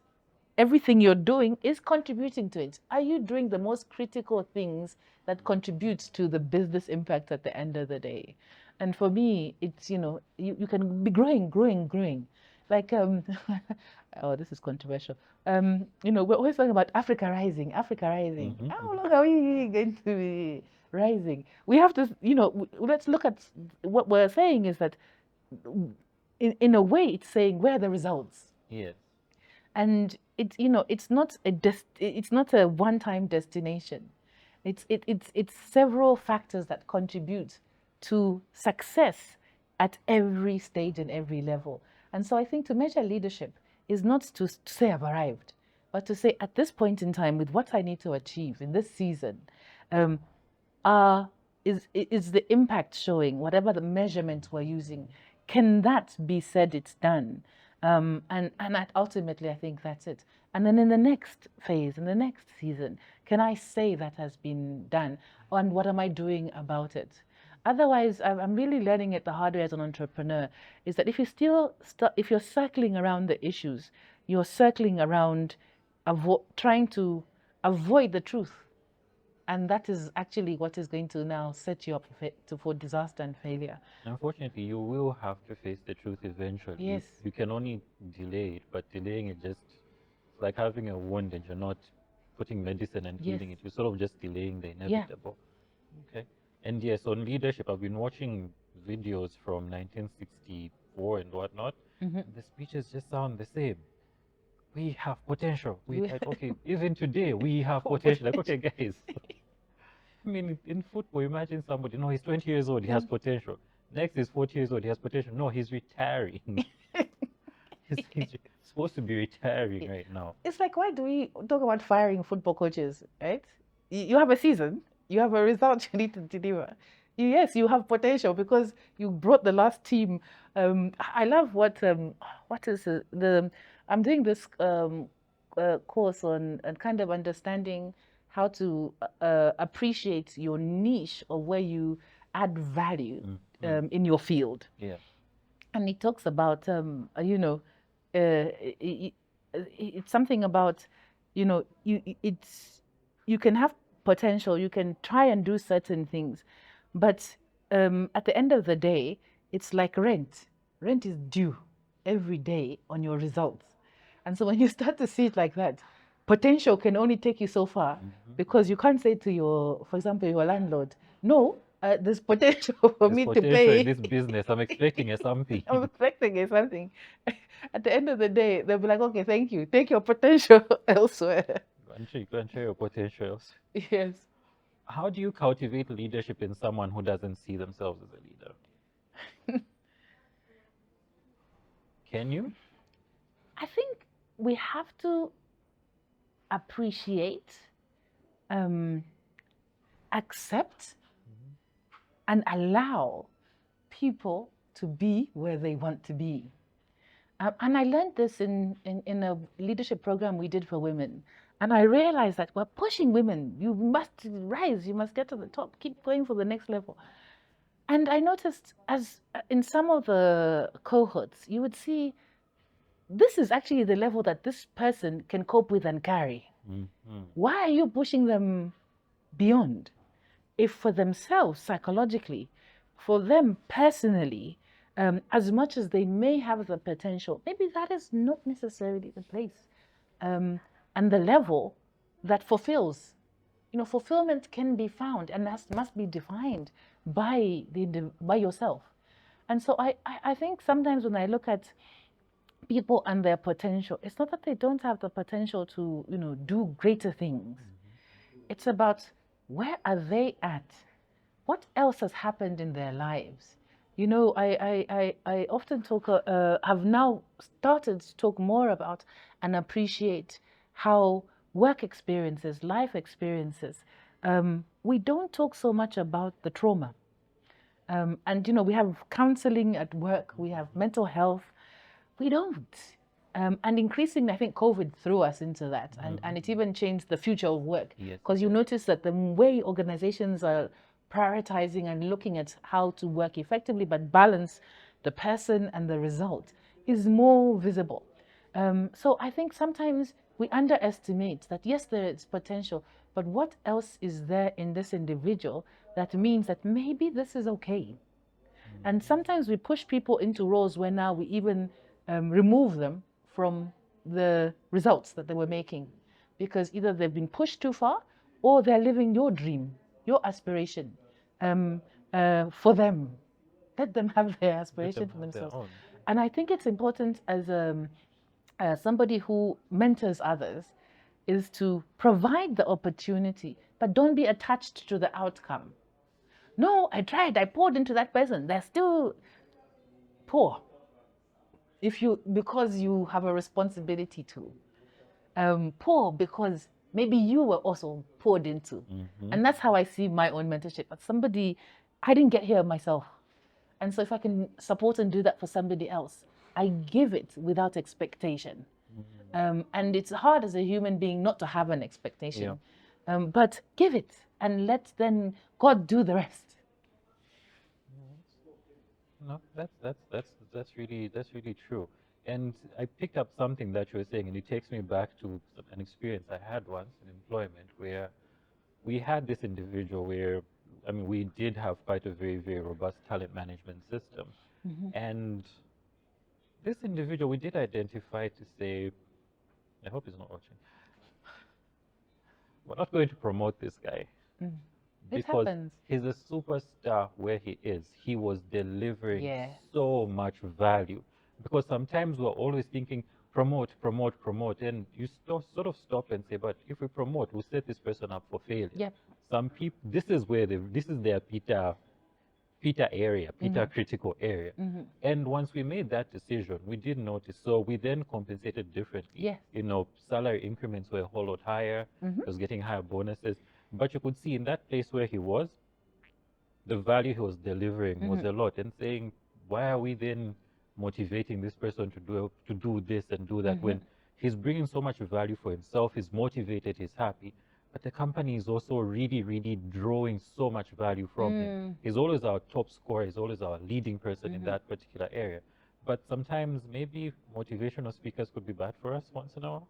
everything you're doing is contributing to it. Are you doing the most critical things that contribute to the business impact at the end of the day? And for me, it's, you can be growing. Like, oh, this is controversial. We're always talking about Africa rising. Mm-hmm. How long are we going to be rising? We have to, let's look at what we're saying is that in a way, it's saying where are the results? Yes. And it's not a one-time destination. It's several factors that contribute to success at every stage and every level. And so I think to measure leadership is not to say I've arrived, but to say at this point in time, with what I need to achieve in this season, is the impact showing, whatever the measurement we're using, can that be said it's done? And ultimately, I think that's it. And then in the next phase, in the next season, can I say that has been done? And what am I doing about it? Otherwise, I'm really learning it the hard way as an entrepreneur, is that if if you're circling around the issues, you're circling around trying to avoid the truth. And that is actually what is going to now set you up for disaster and failure. Unfortunately, you will have to face the truth eventually. Yes. You can only delay it, but delaying it just it's like having a wound and you're not putting medicine and healing it. You're sort of just delaying the inevitable. Okay. And yes, on leadership, I've been watching videos from 1964 and whatnot. The speeches just sound the same. We have potential. Okay, even today we have potential. Like, okay, guys. I mean, in football, imagine somebody, no, he's 20 years old, he has potential. Next is 40 years old, he has potential. No, he's retiring. he's supposed to be retiring right now. It's like, why do we talk about firing football coaches, right? You have a season, you have a result you need to deliver. Yes, you have potential because you brought the last team. I love what is I'm doing this course on kind of understanding how to appreciate your niche or where you add value in your field. Yeah. And it talks about, it's something about, you can have potential, you can try and do certain things, but at the end of the day, it's like rent. Rent is due every day on your results. And so when you start to see it like that, potential can only take you so far because you can't say to for example, your landlord, no, there's potential for me to pay. In this business, I'm expecting something. I'm expecting something. At the end of the day, they'll be like, okay, thank you. Take your potential elsewhere. You can share your potentials. Yes. How do you cultivate leadership in someone who doesn't see themselves as a leader? Can you? I think we have to appreciate, accept, and allow people to be where they want to be. And I learned this in a leadership program we did for women. And I realized that we're pushing women. You must rise. You must get to the top. Keep going for the next level. And I noticed as in some of the cohorts, you would see this is actually the level that this person can cope with and carry. Why are you pushing them beyond? If for themselves, psychologically, for them personally, as much as they may have the potential, maybe that is not necessarily the place and the level that fulfills. Fulfillment can be found and that must be defined by yourself. And so I think sometimes when I look at people and their potential, it's not that they don't have the potential to, do greater things. It's about where are they at? What else has happened in their lives? I often talk, have now started to talk more about and appreciate how work experiences, life experiences we don't talk so much about the trauma. And, we have counseling at work, we have mental health. We don't. And increasingly, I think COVID threw us into that. And it even changed the future of work. Yes, Because you notice that the way organizations are prioritizing and looking at how to work effectively but balance the person and the result is more visible. So I think sometimes we underestimate that, yes, there is potential, but what else is there in this individual that means that maybe this is okay? And sometimes we push people into roles where now we even remove them from the results that they were making, because either they've been pushed too far or they're living your dream, your aspiration for them. Let them have their aspiration for themselves. And I think it's important as somebody who mentors others is to provide the opportunity, but don't be attached to the outcome. No, I tried, I poured into that person. They're still poor. Because you have a responsibility to. Poor because maybe you were also poured into. And that's how I see my own mentorship. As somebody, I didn't get here myself. And so if I can support and do that for somebody else, I give it without expectation. And it's hard as a human being not to have an expectation. But give it and let then God do the rest. No, that's really true. And I picked up something that you were saying, and it takes me back to an experience I had once in employment where we had this individual where, I mean, we did have quite a very, very robust talent management system. And this individual, we did identify to say, I hope he's not watching, we're not going to promote this guy. Because he's a superstar where he is. He was delivering so much value. Because sometimes we're always thinking, promote, promote, promote. And you sort of stop and say, but if we promote, we set this person up for failure. Some people, this is their Peter area, Peter critical area. And once we made that decision, we did notice. So we then compensated differently. Salary increments were a whole lot higher. He was getting higher bonuses. But you could see in that place where he was, the value he was delivering was a lot. And saying, why are we then motivating this person to do this and do that when he's bringing so much value for himself, he's motivated, he's happy, but the company is also really, really drawing so much value from him. He's always our top scorer, he's always our leading person in that particular area. But sometimes maybe motivational speakers could be bad for us once in a while.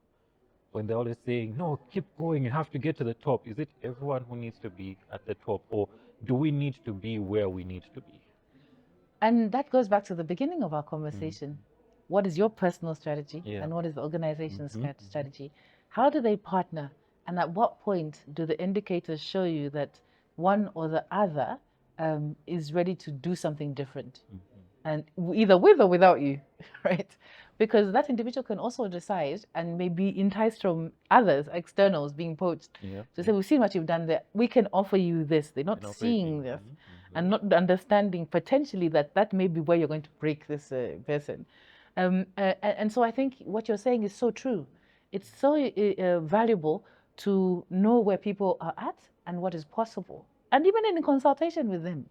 When they're always saying, no, keep going, you have to get to the top. Is it everyone who needs to be at the top, or do we need to be where we need to be? And that goes back to the beginning of our conversation. What is your personal strategy and what is the organization's strategy? How do they partner? And at what point do the indicators show you that one or the other is ready to do something different? And either with or without you, right? Because that individual can also decide and may be enticed from others, externals being poached. To say, we've seen what you've done there. We can offer you this. They're not seeing this and not understanding potentially that may be where you're going to break this person. And so I think what you're saying is so true. It's so valuable to know where people are at and what is possible. And even in consultation with them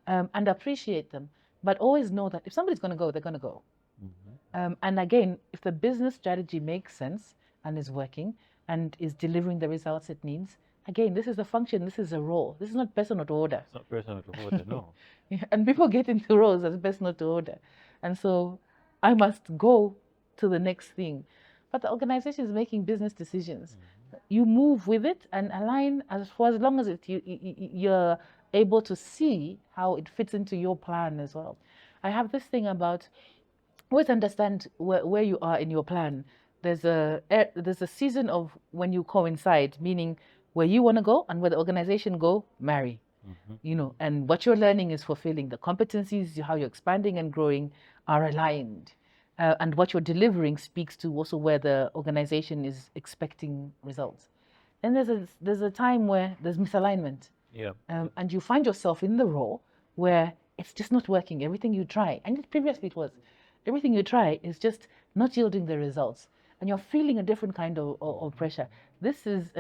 and appreciate them. But always know that if somebody's going to go, they're going to go. And again, if the business strategy makes sense and is working and is delivering the results it needs, again, this is a function, this is a role. This is not personal to order. It's not personal to order, no. And people get into roles as personal to order. And so I must go to the next thing. But the organization is making business decisions. You move with it and align for as long as you're able to see how it fits into your plan as well. I have this thing about always understand where you are in your plan. There's a season of when you coincide, meaning where you want to go and where the organization go, marry. And what you're learning is fulfilling. The competencies, how you're expanding and growing are aligned. And what you're delivering speaks to also where the organization is expecting results. Then there's a time where there's misalignment. And you find yourself in the role where it's just not working. Everything you try, and previously it was, everything you try is just not yielding the results. And you're feeling a different kind of pressure. This is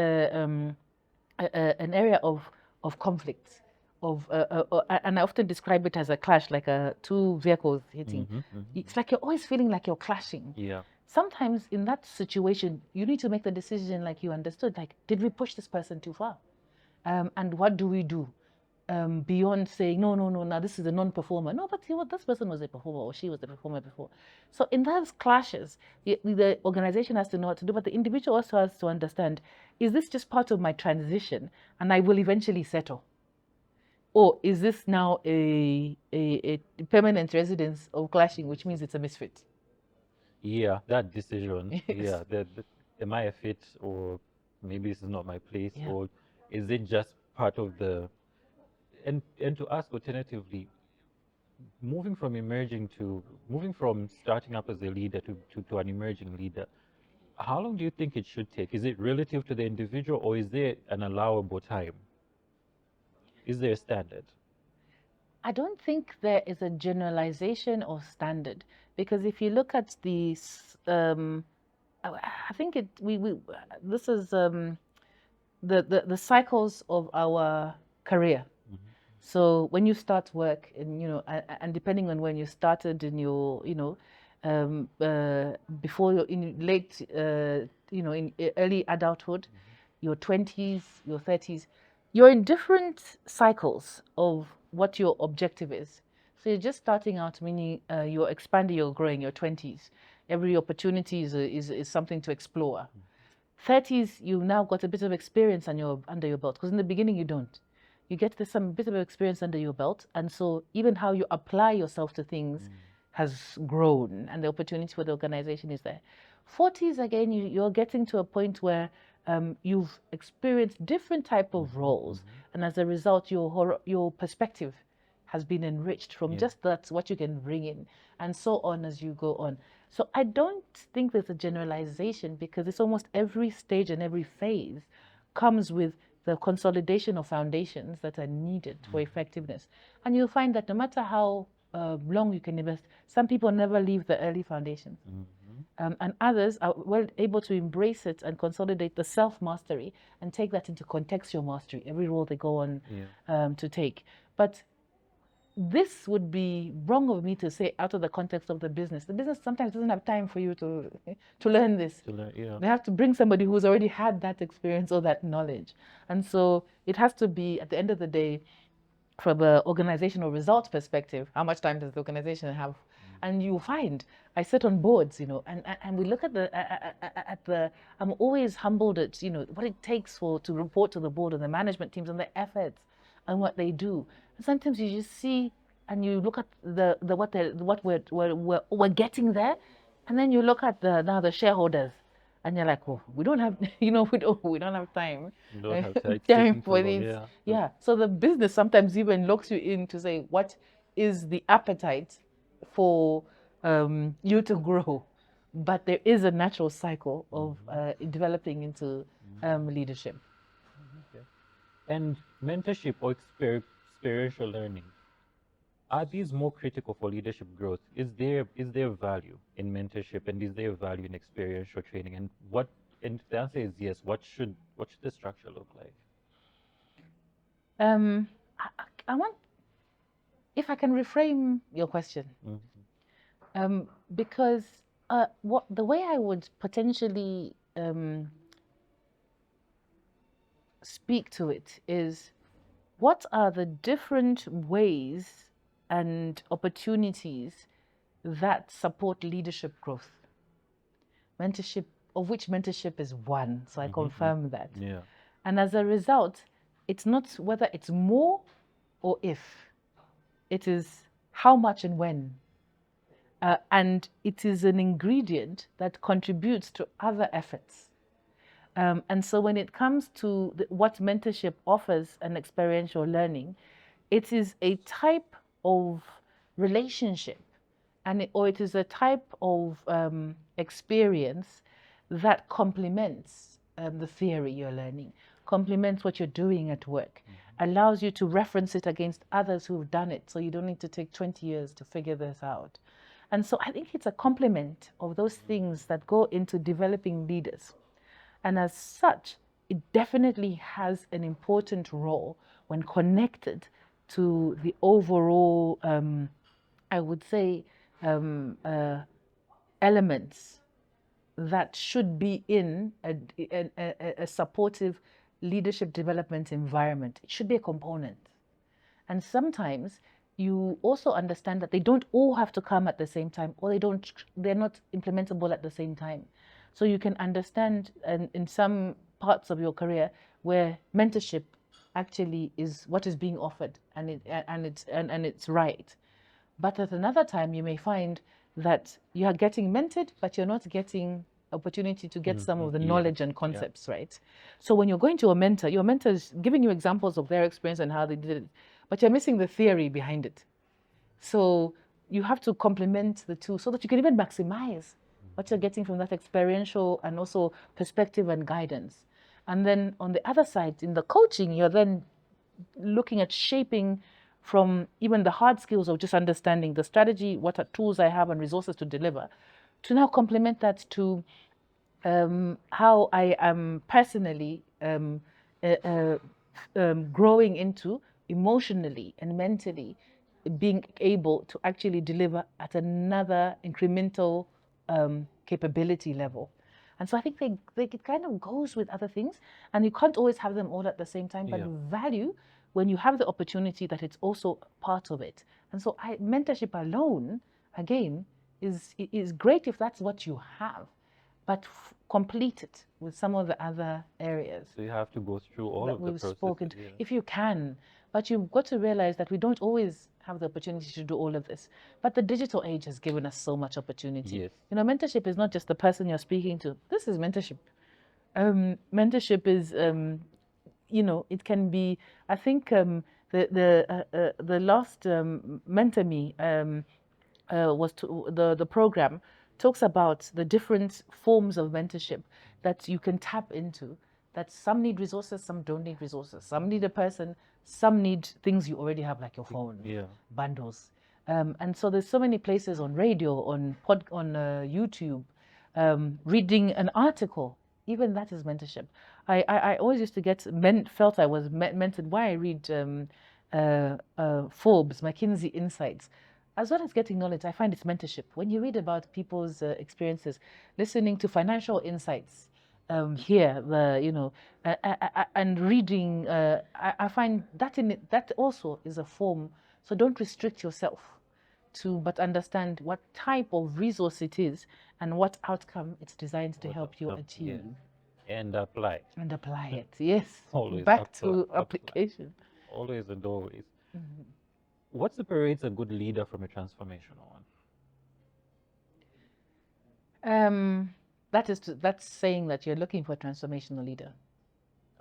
an area of conflict, and I often describe it as a clash, like two vehicles hitting. It's like you're always feeling like you're clashing. Yeah. Sometimes in that situation, you need to make the decision like you understood, like, did we push this person too far? And what do we do? Beyond saying, no, now this is a non-performer. No, but this person was a performer or she was a performer before. So in those clashes, the organization has to know what to do, but the individual also has to understand, is this just part of my transition and I will eventually settle? Or is this now a permanent residence of clashing, which means it's a misfit? Yeah, that decision. Yes. Yeah, am I a fit, or maybe this is not my place, Yeah. or is it just part of the, and to ask alternatively, moving from starting up as a leader to an emerging leader, how long do you think it should take? Is it relative to the individual, or is there an allowable time? Is there a standard? I don't think there is a generalization or standard, because if you look at the, I think this is the cycles of our career. So when you start work, and and depending on when you started in your, before you're in late, in early adulthood, your 20s, your 30s, you're in different cycles of what your objective is. So you're just starting out, meaning you're expanding, you're growing. Your 20s, every opportunity is something to explore. 30s, you've now got a bit of experience under your belt, because in the beginning you don't. You get some bit of experience under your belt, and so even how you apply yourself to things has grown, and the opportunity for the organization is there. 40s, again, you're getting to a point where you've experienced different type of roles, and as a result, your perspective has been enriched from just that's what you can bring in, and so on as you go on. So I don't think there's a generalization, because it's almost every stage and every phase comes with the consolidation of foundations that are needed for effectiveness. And you'll find that no matter how long you can invest, some people never leave the early foundations. And others are well able to embrace it and consolidate the self-mastery and take that into contextual mastery, every role they go on to take. But this would be wrong of me to say out of the context of the business. The business sometimes doesn't have time for you to learn this. They have to bring somebody who's already had that experience or that knowledge. And so it has to be, at the end of the day, from an organizational results perspective, how much time does the organization have? And you find, I sit on boards, and we look at the, I'm always humbled at, what it takes to report to the board and the management teams and the efforts and what they do. And sometimes you just see, and you look at what we're getting there, and then you look at the shareholders, and you're like, oh, we don't have, we don't have time. You don't have time Time for long, this. Yeah. So the business sometimes even locks you in to say, what is the appetite for you to grow? But there is a natural cycle of developing into leadership. Okay. And mentorship or experiential learning, are these more critical for leadership growth? Is there value in mentorship, and is there value in experiential training? And if the answer is yes, what should the structure look like? I want, if I can reframe your question, because the way I would potentially speak to it is, what are the different ways and opportunities that support leadership growth? Mentorship, of which mentorship is one, so I confirm that. Yeah. And as a result, it's not whether it's more or if, it is how much and when. And it is an ingredient that contributes to other efforts. And so when it comes to what mentorship offers and experiential learning, it is a type of relationship, or it is a type of experience that complements the theory you're learning, complements what you're doing at work, allows you to reference it against others who've done it, so you don't need to take 20 years to figure this out. And so I think it's a complement of those things that go into developing leaders. And as such, it definitely has an important role when connected to the overall, I would say, elements that should be in a supportive leadership development environment. It should be a component. And sometimes you also understand that they don't all have to come at the same time, or they're not implementable at the same time. So you can understand in some parts of your career where mentorship actually is what is being offered, and it's right. But at another time, you may find that you are getting mentored, but you're not getting opportunity to get some of the knowledge and concepts, right? So when you're going to a mentor, your mentor is giving you examples of their experience and how they did it, but you're missing the theory behind it. So you have to complement the two so that you can even maximize what you're getting from that experiential and also perspective and guidance. And then on the other side, in the coaching, you're then looking at shaping from even the hard skills of just understanding the strategy, what are tools I have and resources to deliver, to now complement that to how I am personally growing into emotionally and mentally being able to actually deliver at another incremental capability level. And so I think it kind of goes with other things, and you can't always have them all at the same time, but value when you have the opportunity that it's also part of it. And so mentorship alone, again, is great if that's what you have, but complete it with some of the other areas. So you have to go through all of the processes. Spoken, if you can. But you've got to realize that we don't always have the opportunity to do all of this. But the digital age has given us so much opportunity. Yes. You know, mentorship is not just the person you're speaking to. This is mentorship. Mentorship is, you know, it can be, I think the last Mentor Me was the program talks about the different forms of mentorship that you can tap into, that some need resources, some don't need resources. Some need a person, some need things you already have, like your phone, bundles. And so there's so many places on radio, on YouTube, reading an article. Even that is mentorship. I always used to felt I was mentored. Why I read Forbes, McKinsey Insights. As well as getting knowledge, I find it's mentorship. When you read about people's experiences, listening to financial insights, here, and reading, I find that that also is a form. So don't restrict yourself but understand what type of resource it is and what outcome it's designed to help you achieve. And apply. And apply it, yes. Always back to application. Always and always. Mm-hmm. What separates a good leader from a transformational one? That's saying that you're looking for a transformational leader.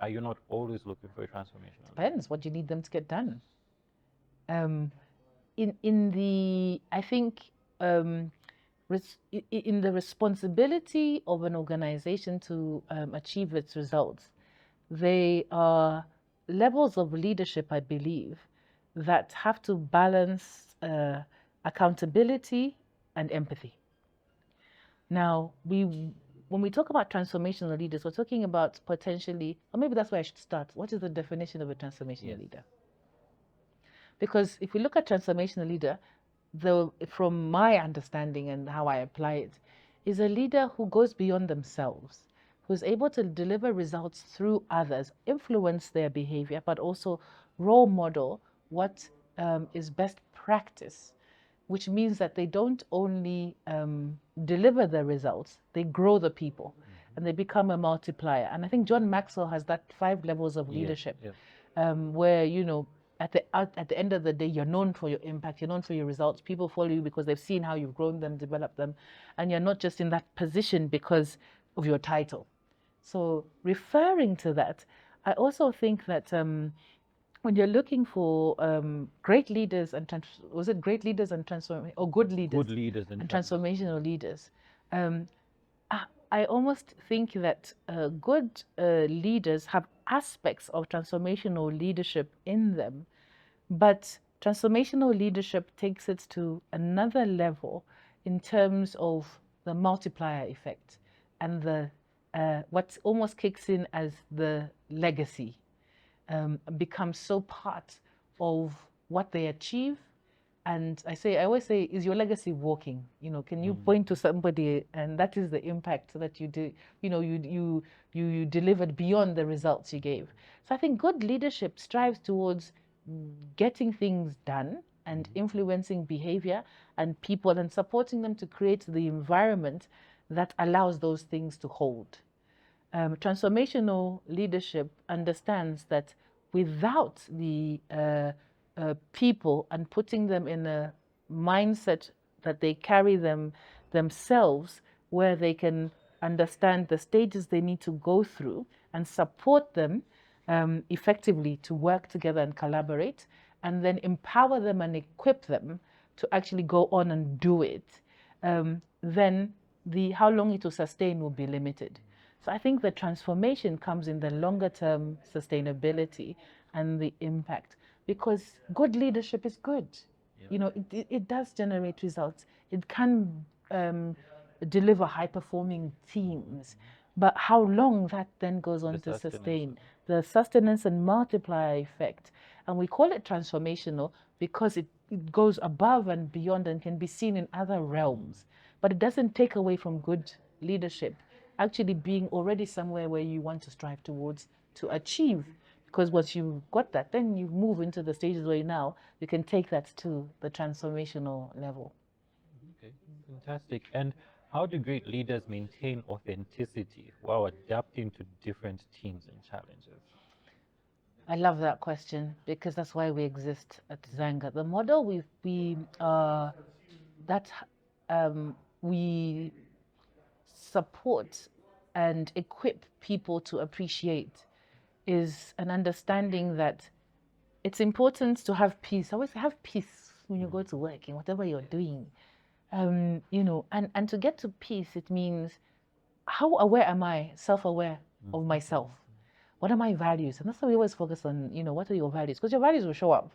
Are you not always looking for a transformational leader? Depends what you need them to get done. I think in the responsibility of an organization to achieve its results, they are levels of leadership, I believe, that have to balance accountability and empathy. Now, when we talk about transformational leaders, we're talking about potentially, or maybe that's where I should start. What is the definition of a transformational leader? Because if we look at transformational leader, from my understanding and how I apply it, is a leader who goes beyond themselves, who's able to deliver results through others, influence their behavior, but also role model what is best practice, which means that they don't only deliver the results, they grow the people, and they become a multiplier. And I think John Maxwell has that 5 levels of leadership, where, you know, at the end of the day, you're known for your impact, you're known for your results. People follow you because they've seen how you've grown them, developed them, and you're not just in that position because of your title. So referring to that, I also think that when you're looking for great leaders and great leaders and transformation, or good leaders and transformational leaders, I almost think that good leaders have aspects of transformational leadership in them, but transformational leadership takes it to another level in terms of the multiplier effect and the what almost kicks in as the legacy becomes so part of what they achieve. And I always say, is your legacy walking? Can you point to somebody, and that is the impact that you do, you delivered beyond the results you gave. So I think good leadership strives towards getting things done and influencing behavior and people and supporting them to create the environment that allows those things to hold. Transformational leadership understands that without the people and putting them in a mindset that they carry themselves, where they can understand the stages they need to go through and support them effectively to work together and collaborate, and then empower them and equip them to actually go on and do it, then how long it will sustain will be limited. So I think the transformation comes in the longer term sustainability and the impact, because good leadership is good. It does generate results. It can deliver high performing teams, but how long that then goes on to sustain the sustenance and multiplier effect. And we call it transformational because it goes above and beyond and can be seen in other realms, but it doesn't take away from good leadership actually being already somewhere where you want to strive towards to achieve. Because once you've got that, then you move into the stages where now you can take that to the transformational level. Okay, fantastic. And how do great leaders maintain authenticity while adapting to different teams and challenges? I love that question, because that's why we exist at Zanga. The model we support and equip people to appreciate is an understanding that it's important to have peace. Always have peace when you go to work in whatever you're doing. And to get to peace, it means, how aware am I, self-aware of myself? What are my values? And that's why we always focus on, what are your values? Because your values will show up,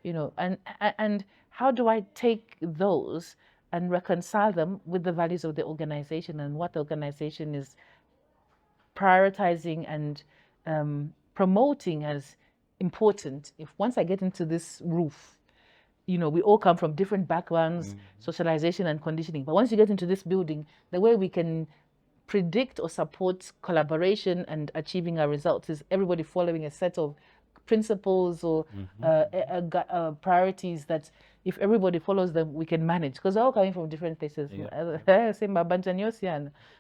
and how do I take those and reconcile them with the values of the organization and what the organization is prioritizing and promoting as important. If once I get into this roof, we all come from different backgrounds, socialization and conditioning. But once you get into this building, the way we can predict or support collaboration and achieving our results is everybody following a set of principles or priorities that if everybody follows them, we can manage, because they're all coming from different places.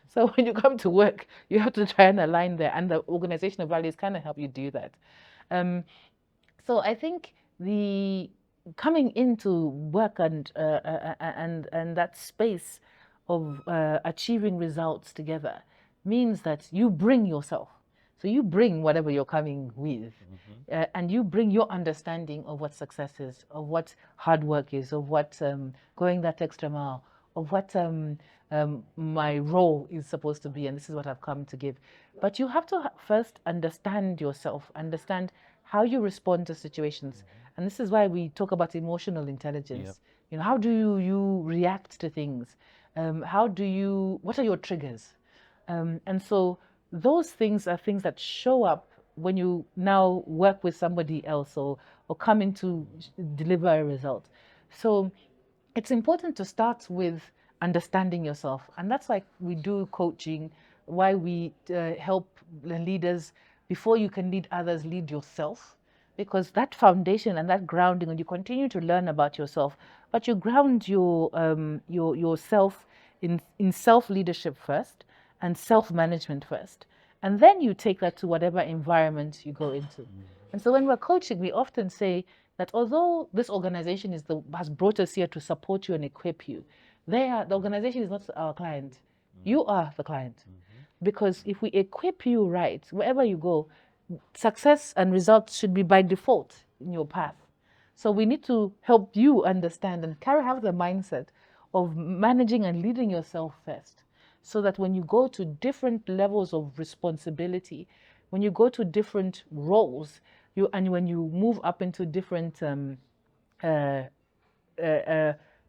So when you come to work, you have to try and align there, and the organizational values kind of help you do that. So I think the coming into work and that space of achieving results together means that you bring yourself. So you bring whatever you're coming with, and you bring your understanding of what success is, of what hard work is, of what going that extra mile, of what my role is supposed to be, and this is what I've come to give. But you have to first understand yourself, understand how you respond to situations. And this is why we talk about emotional intelligence. How do you react to things? What are your triggers? And so those things are things that show up when you now work with somebody else or come in to deliver a result. So it's important to start with understanding yourself. And that's why we do coaching, why we help leaders. Before you can lead others, lead yourself. Because that foundation and that grounding, and you continue to learn about yourself, but you ground yourself in self-leadership first and self-management first. And then you take that to whatever environment you go into. And so when we're coaching, we often say that although this organization has brought us here to support you and equip you, the organization is not our client. You are the client. Because if we equip you right, wherever you go, success and results should be by default in your path. So we need to help you understand and have the mindset of managing and leading yourself first, so that when you go to different levels of responsibility, when you go to different roles, when you move up into different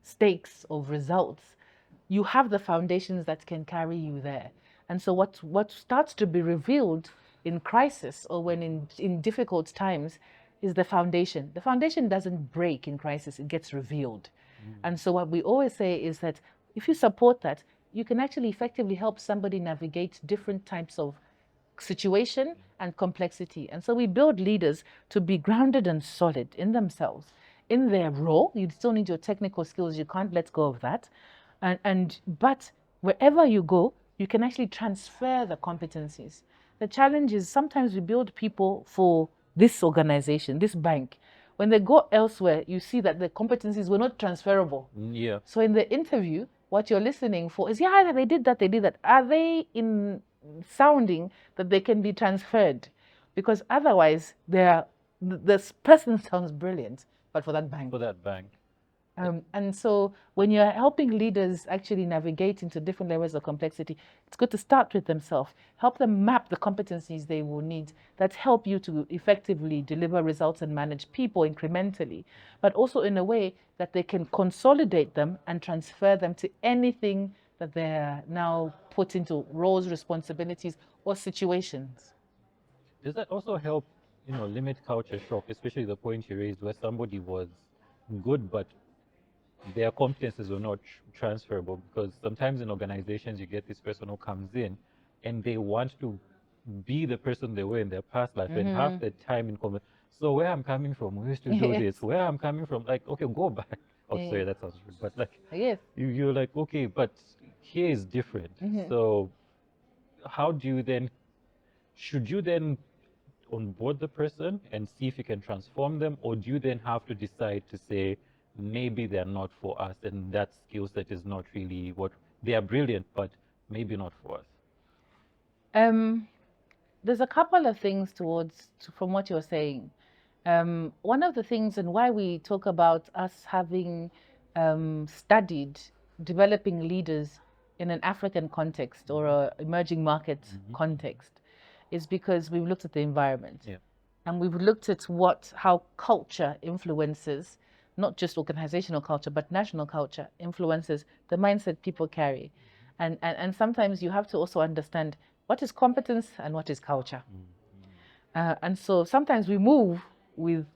stakes of results, you have the foundations that can carry you there. And so what starts to be revealed in crisis or when in difficult times is the foundation. The foundation doesn't break in crisis, it gets revealed. And so what we always say is that if you support that, you can actually effectively help somebody navigate different types of situation and complexity. And so we build leaders to be grounded and solid in themselves, in their role. You still need your technical skills, you can't let go of that. But wherever you go, you can actually transfer the competencies. The challenge is sometimes we build people for this organization, this bank. When they go elsewhere, you see that the competencies were not transferable. Yeah. So in the interview, what you're listening for is, yeah, they did that, they did that. Are they in sounding that they can be transferred? Because otherwise, this person sounds brilliant, but for that bank. For that bank. And so when you're helping leaders actually navigate into different levels of complexity, it's good to start with themselves. Help them map the competencies they will need that help you to effectively deliver results and manage people incrementally, but also in a way that they can consolidate them and transfer them to anything that they're now put into roles, responsibilities, or situations. Does that also help, limit culture shock, especially the point you raised where somebody was good, but their competences were not transferable? Because sometimes in organizations, you get this person who comes in and they want to be the person they were in their past life and have the time in common. So where I'm coming from, we used to do this. Where I'm coming from, like, okay, go back. Oh, sorry, that sounds rude. But like, Yes. you're like, okay, but here is different. So how do you then, should you then onboard the person and see if you can transform them, or do you then have to decide to say maybe they're not for us and that skill set is not really what they are brilliant, but maybe not for us? There's a couple of things from what you're saying. One of the things and why we talk about us having studied developing leaders in an African context or a emerging market context is because we've looked at the environment. Yeah. And we've looked at how culture influences, not just organizational culture, but national culture influences the mindset people carry. And sometimes you have to also understand what is competence and what is culture. And so sometimes we move with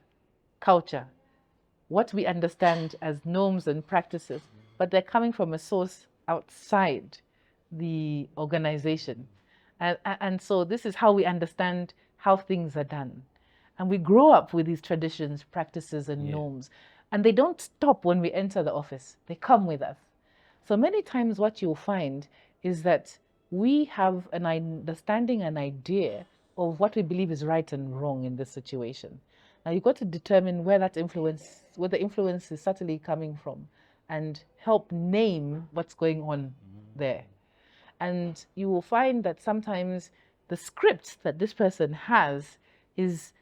culture, what we understand as norms and practices, but they're coming from a source outside the organization. And so this is how we understand how things are done. And we grow up with these traditions, practices, and norms. And they don't stop when we enter the office. They come with us. So many times what you'll find is that we have an understanding, an idea of what we believe is right and wrong in this situation. Now you've got to determine where the influence is subtly coming from and help name what's going on there. And you will find that sometimes the script that this person has is,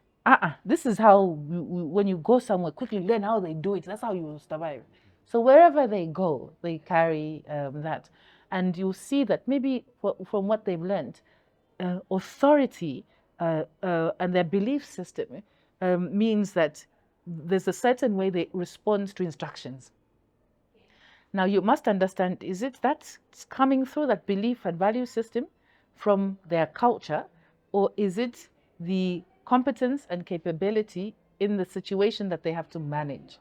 this is how, when you go somewhere, quickly learn how they do it. That's how you will survive. So wherever they go, they carry that. And you'll see that maybe from what they've learned, authority and their belief system means that there's a certain way they respond to instructions. Now you must understand, is it that's coming through that belief and value system from their culture, or is it the competence and capability in the situation that they have to manage?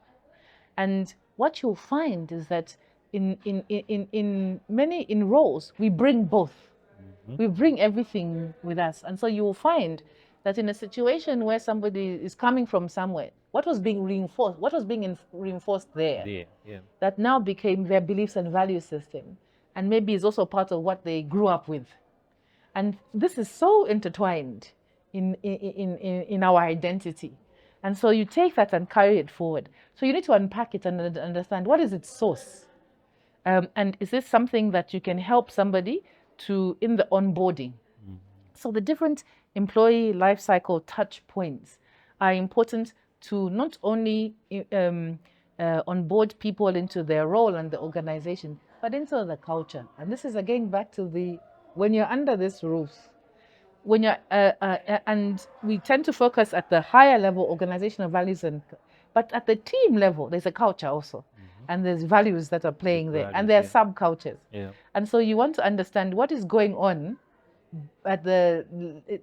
And what you'll find is that in many roles, we bring both. We bring everything with us. And so you will find that in a situation where somebody is coming from somewhere, what was being reinforced there, that now became their beliefs and value system, and maybe is also part of what they grew up with. And this is so intertwined in our identity. And so you take that and carry it forward. So you need to unpack it and understand, what is its source? And is this something that you can help somebody in the onboarding? So the different employee life cycle touch points are important to not only onboard people into their role and the organization, but into the culture. And this is again back to when you're under this roof, when you're and we tend to focus at the higher level organizational values, but at the team level, there's a culture also. and there's values that are playing there, and there are subcultures. Yeah. And so you want to understand what is going on at the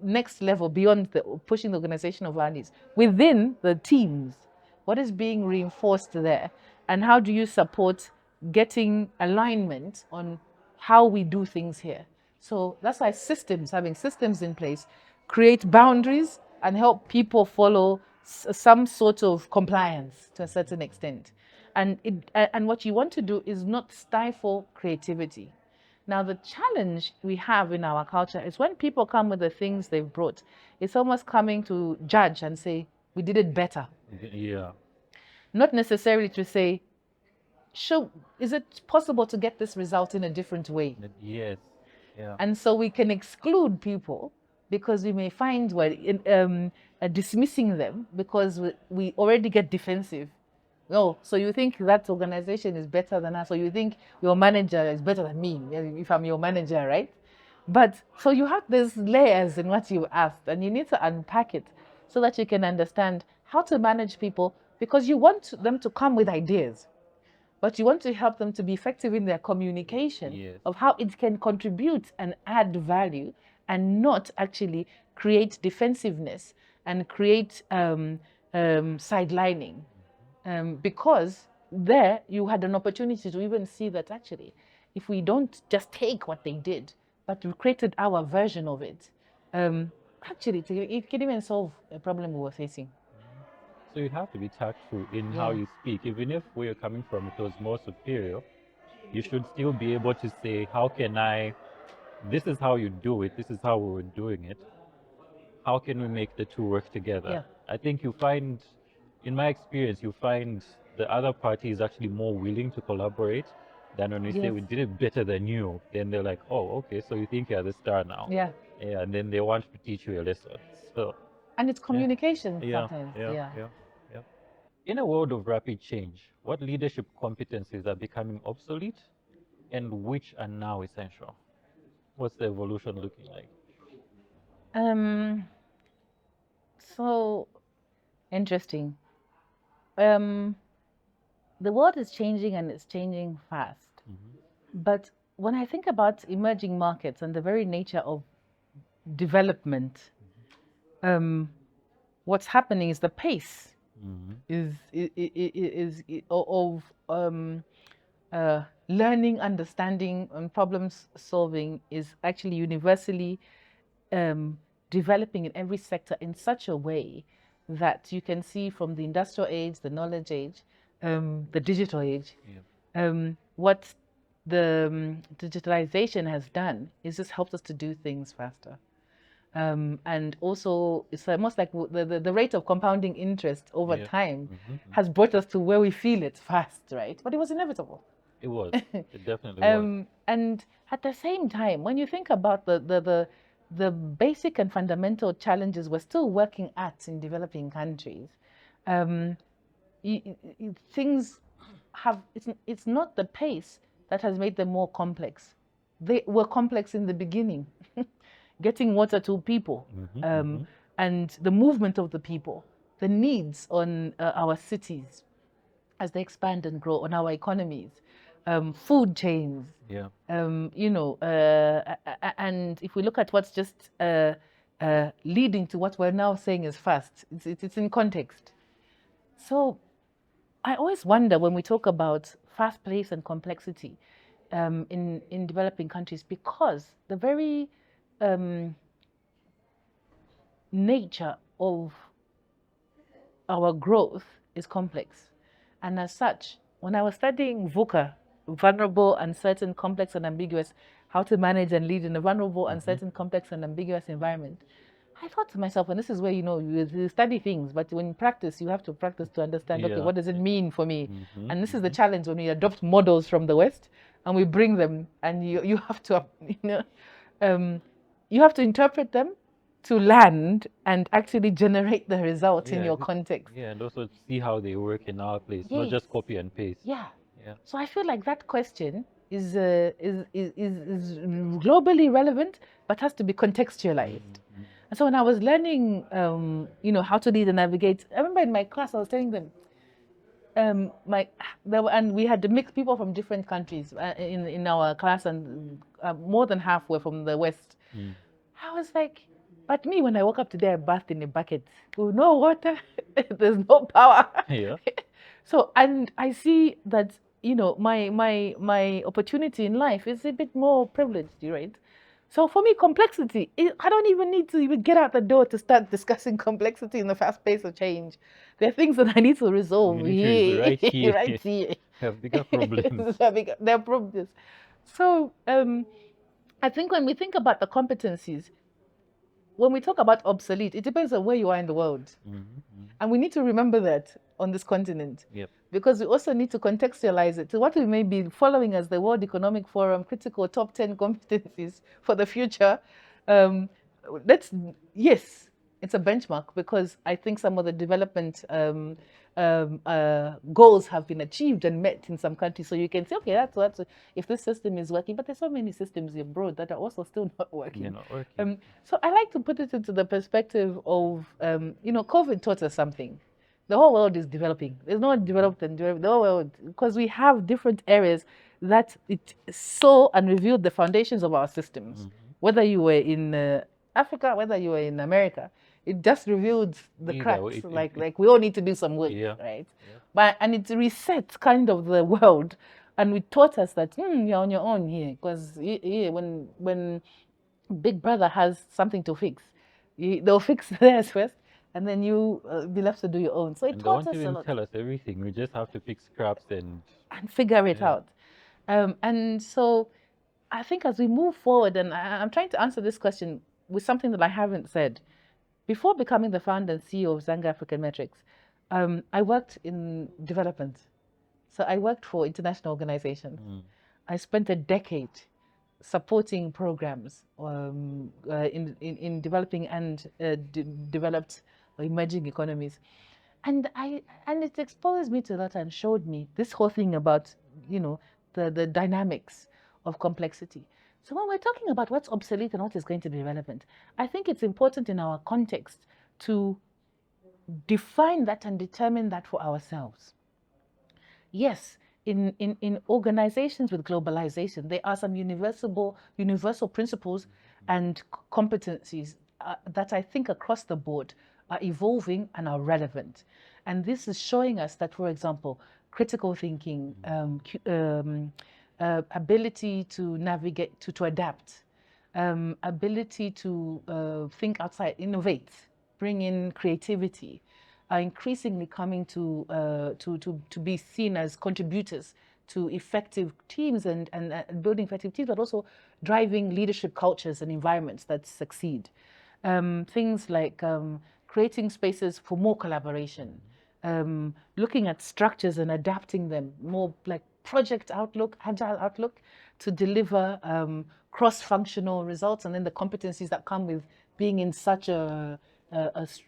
next level beyond pushing the organizational values within the teams. What is being reinforced there, and how do you support getting alignment on how we do things here? So that's why having systems in place, create boundaries and help people follow some sort of compliance to a certain extent. And what you want to do is not stifle creativity. Now, the challenge we have in our culture is when people come with the things they've brought, it's almost coming to judge and say, we did it better. Yeah. Not necessarily to say, is it possible to get this result in a different way? Yes. Yeah. And so we can exclude people because we may find dismissing them because we already get defensive. No, so you think that organization is better than us, or you think your manager is better than me, if I'm your manager, right? But so you have these layers in what you asked, and you need to unpack it so that you can understand how to manage people, because you want them to come with ideas, but you want to help them to be effective in their communication of how it can contribute and add value, and not actually create defensiveness and create sidelining. Because there you had an opportunity to even see that actually, if we don't just take what they did, but we created our version of it, actually it can even solve a problem we were facing. So you have to be tactful in how you speak. Even if where you're coming from, it was more superior, you should still be able to say, this is how you do it, this is how we were doing it. How can we make the two work together? Yeah. I think in my experience, you find the other party is actually more willing to collaborate than when we say we did it better than you. Then they're like, oh, okay, so you think you're the star now. Yeah. Yeah, and then they want to teach you a lesson. So, and it's communication sometimes. Yeah. In a world of rapid change, what leadership competencies are becoming obsolete and which are now essential? What's the evolution looking like? So interesting. The world is changing, and it's changing fast. But when I think about emerging markets and the very nature of development, what's happening is the pace is of learning, understanding, and problem solving is actually universally developing in every sector in such a way that you can see from the industrial age, the knowledge age, the digital age, what the digitalization has done is just helped us to do things faster. And also, it's almost like the rate of compounding interest over time has brought us to where we feel it fast, right? But it was inevitable. It was. It definitely was. And at the same time, when you think about the basic and fundamental challenges we're still working at in developing countries, things have, it's not the pace that has made them more complex. They were complex in the beginning. Getting water to people, and the movement of the people, the needs on our cities as they expand and grow, on our economies, food chains, and if we look at what's just leading to what we're now saying is fast, it's in context. So I always wonder when we talk about fast pace and complexity in developing countries, because the very nature of our growth is complex. And as such, when I was studying VUCA, vulnerable, uncertain, complex, and ambiguous, how to manage and lead in a vulnerable, uncertain, complex, and ambiguous environment, I thought to myself, and this is where, you study things, but when you practice, you have to practice to understand, okay, what does it mean for me? And this is the challenge when we adopt models from the West and we bring them, and you have to, you have to interpret them to land and actually generate the result in your context. Yeah, and also see how they work in our place, not just copy and paste. Yeah. So I feel like that question is globally relevant, but has to be contextualized. And so when I was learning, how to lead and navigate, I remember in my class I was telling them, and we had mixed people from different countries in our class, and more than half were from the West. I was like, but me, when I woke up today, I bathed in a bucket with no water. There's no power. Yeah. So, and I see that, my opportunity in life is a bit more privileged, right? So for me, complexity, I don't even need to even get out the door to start discussing complexity in the fast pace of change. There are things that I need to resolve You need to resolve right here. right here. Have bigger problems. There are problems. So I think when we think about the competencies, when we talk about obsolete, it depends on where you are in the world. And we need to remember that on this continent. Yep. Because we also need to contextualize it to what we may be following as the World Economic Forum critical top 10 competencies for the future. Yes, it's a benchmark, because I think some of the development goals have been achieved and met in some countries. So you can say, okay, that's if this system is working, but there's so many systems abroad that are also still not working. They're not working. So I like to put it into the perspective of, COVID taught us something. The whole world is developing. There's no developed and developed. The whole world, because we have different areas that it saw and revealed the foundations of our systems. Whether you were in Africa, whether you were in America, it just revealed the cracks. Like we all need to do some work, right? And it resets kind of the world, and it taught us that you're on your own here, because when Big Brother has something to fix, they'll fix theirs first, and then you be left to do your own. So it taught us a lot. Tell us everything. We just have to fix scraps and figure it out. And so I think as we move forward, and I'm trying to answer this question with something that I haven't said. Before becoming the founder and CEO of Zanga African Metrics, I worked in development. So I worked for international organizations. I spent a decade supporting programs in developing and developed emerging economies. And it exposed me to a lot and showed me this whole thing about, the dynamics of complexity. So when we're talking about what's obsolete and what is going to be relevant, I think it's important in our context to define that and determine that for ourselves. Yes, in organizations with globalization, there are some universal principles and competencies that I think across the board are evolving and are relevant. And this is showing us that, for example, critical thinking, ability to navigate, to adapt, ability to think outside, innovate, bring in creativity, are increasingly coming to be seen as contributors to effective teams and building effective teams, but also driving leadership cultures and environments that succeed. Things like creating spaces for more collaboration, looking at structures and adapting them, more like project outlook, agile outlook, to deliver cross-functional results, and then the competencies that come with being in such a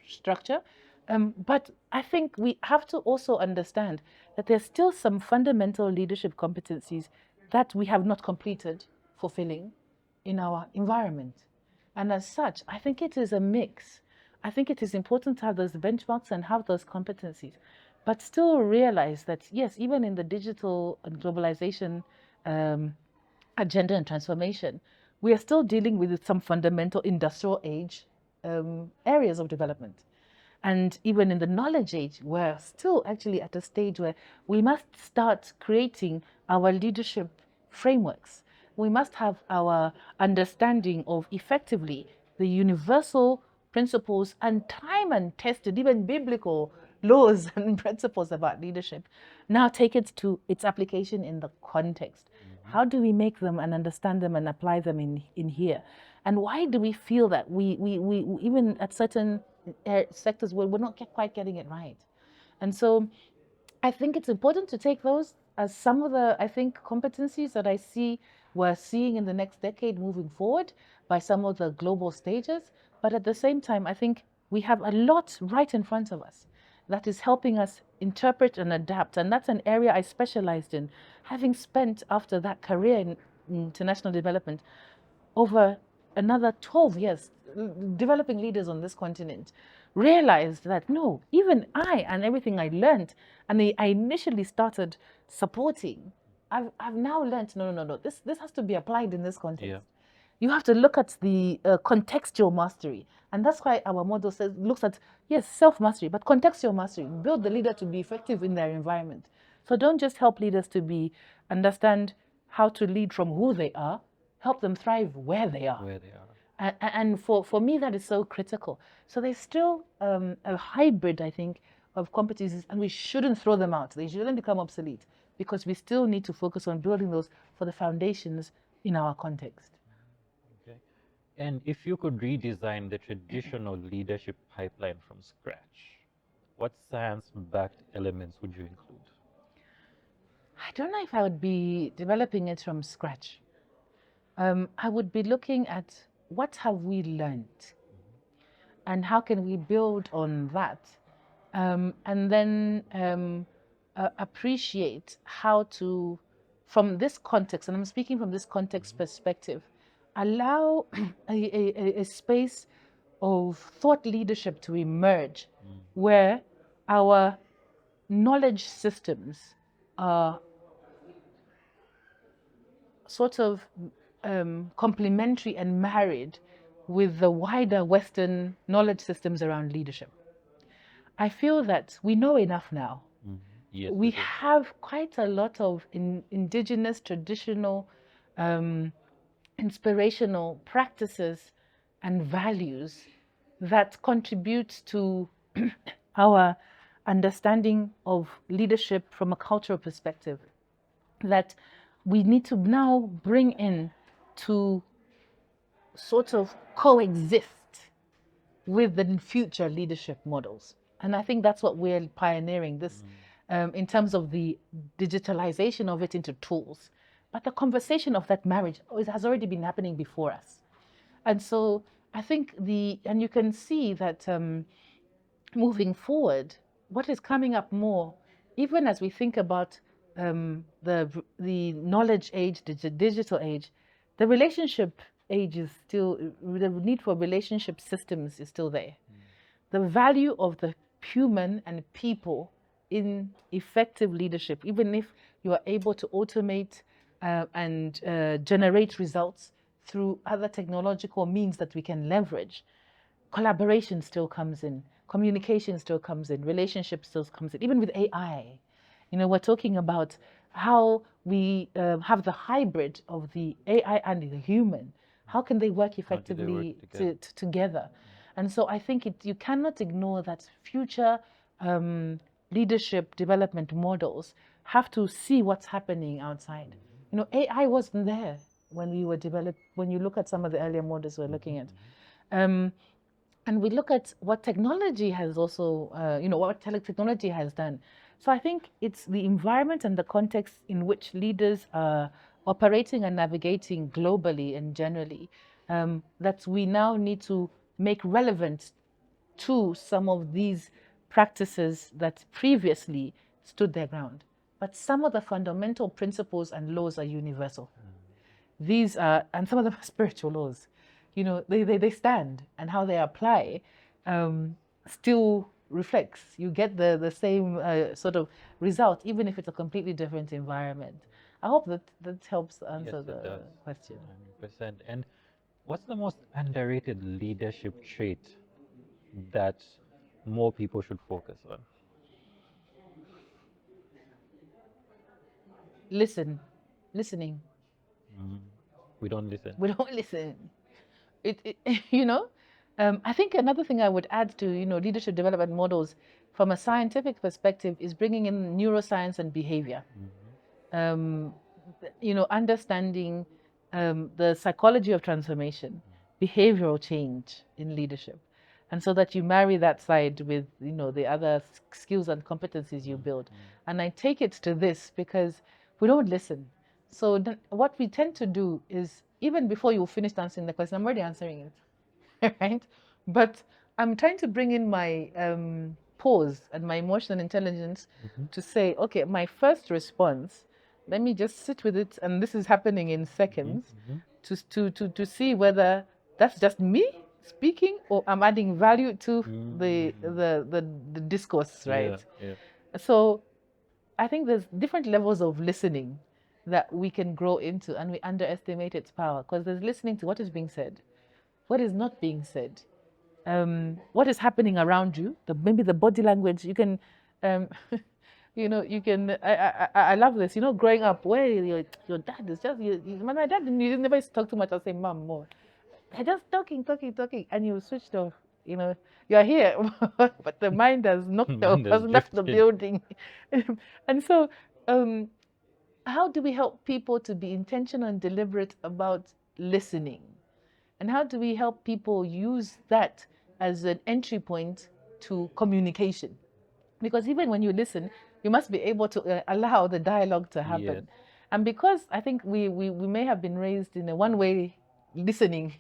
structure. But I think we have to also understand that there's still some fundamental leadership competencies that we have not completed fulfilling in our environment. And as such, I think it is a mix. I think it is important to have those benchmarks and have those competencies, but still realize that, yes, even in the digital and globalization agenda and transformation, we are still dealing with some fundamental industrial age areas of development. And even in the knowledge age, we're still actually at a stage where we must start creating our leadership frameworks. We must have our understanding of effectively the universal principles and time and tested, even biblical laws and principles about leadership. Now take it to its application in the context. How do we make them and understand them and apply them in here? And why do we feel that we even at certain sectors where we're not quite getting it right? And so I think it's important to take those as some of the, I think, competencies that I see we're seeing in the next decade moving forward by some of the global stages. But at the same time, I think we have a lot right in front of us that is helping us interpret and adapt. And that's an area I specialized in, having spent after that career in international development over another 12 years developing leaders on this continent realized that no, even I and everything I learned and I initially started supporting, I've now learned no. This has to be applied in this context. Yeah. You have to look at the contextual mastery. And that's why our model says, looks at, yes, self-mastery, but contextual mastery. Build the leader to be effective in their environment. So don't just help leaders to understand how to lead from who they are, help them thrive where they are. Where they are. And for me, that is so critical. So there's still a hybrid, I think, of competencies, and we shouldn't throw them out. They shouldn't become obsolete because we still need to focus on building those for the foundations in our context. Okay. And if you could redesign the traditional leadership pipeline from scratch, what science-backed elements would you include? I don't know if I would be developing it from scratch. I would be looking at what have we learned and how can we build on that, and then appreciate how to, from this context, and I'm speaking from this context perspective, allow a space of thought leadership to emerge where our knowledge systems are sort of complementary and married with the wider Western knowledge systems around leadership. I feel that we know enough now. Yes, We have quite a lot of indigenous, traditional, inspirational practices and values that contribute to our understanding of leadership from a cultural perspective that we need to now bring in to sort of coexist with the future leadership models. And I think that's what we're pioneering this in terms of the digitalization of it into tools. But the conversation of that marriage has already been happening before us. And so I think and you can see that moving forward, what is coming up more, even as we think about the knowledge age, the digital age, the relationship age is still, the need for relationship systems is still there. The value of the human and people in effective leadership, even if you are able to automate and generate results through other technological means that we can leverage, collaboration still comes in, communication still comes in, relationship still comes in, even with AI. We're talking about how we have the hybrid of the AI and the human. How can they work effectively together? And so I think you cannot ignore that future leadership development models have to see what's happening outside. AI wasn't there when we were when you look at some of the earlier models we're looking at. And we look at what technology has also, what technology has done. So I think it's the environment and the context in which leaders are operating and navigating globally and generally that we now need to make relevant to some of these practices that previously stood their ground. But some of the fundamental principles and laws are universal. These are, and some of them are spiritual laws. They stand, and how they apply still reflects. You get the same sort of result, even if it's a completely different environment. I hope that helps answer the question. 100%. And what's the most underrated leadership trait that more people should focus on? Listening. We don't listen. We don't listen. I think another thing I would add to leadership development models from a scientific perspective is bringing in neuroscience and behavior. Understanding the psychology of transformation, behavioral change in leadership, and so that you marry that side with the other skills and competencies you build. And I take it to this because we don't listen. So what we tend to do is, even before you finish answering the question, I'm already answering it, right? But I'm trying to bring in my pause and my emotional intelligence to say, okay, my first response, let me just sit with it, and this is happening in seconds, to see whether that's just me speaking or I'm adding value to the Mm. the discourse, right? Yeah. So I think there's different levels of listening that we can grow into, and we underestimate its power because there's listening to what is being said, what is not being said, what is happening around you, maybe the body language. You can, you can. I love this. Growing up, where your dad is just my dad didn't never used to talk too much. I'll say, "Mom, more." They're just talking, and you switched off. You're here, but the mind has knocked off, Mind has has left the drifted. building, and so. How do we help people to be intentional and deliberate about listening? And how do we help people use that as an entry point to communication? Because even when you listen, you must be able to allow the dialogue to Yes. happen. And because I think we may have been raised in a one-way listening,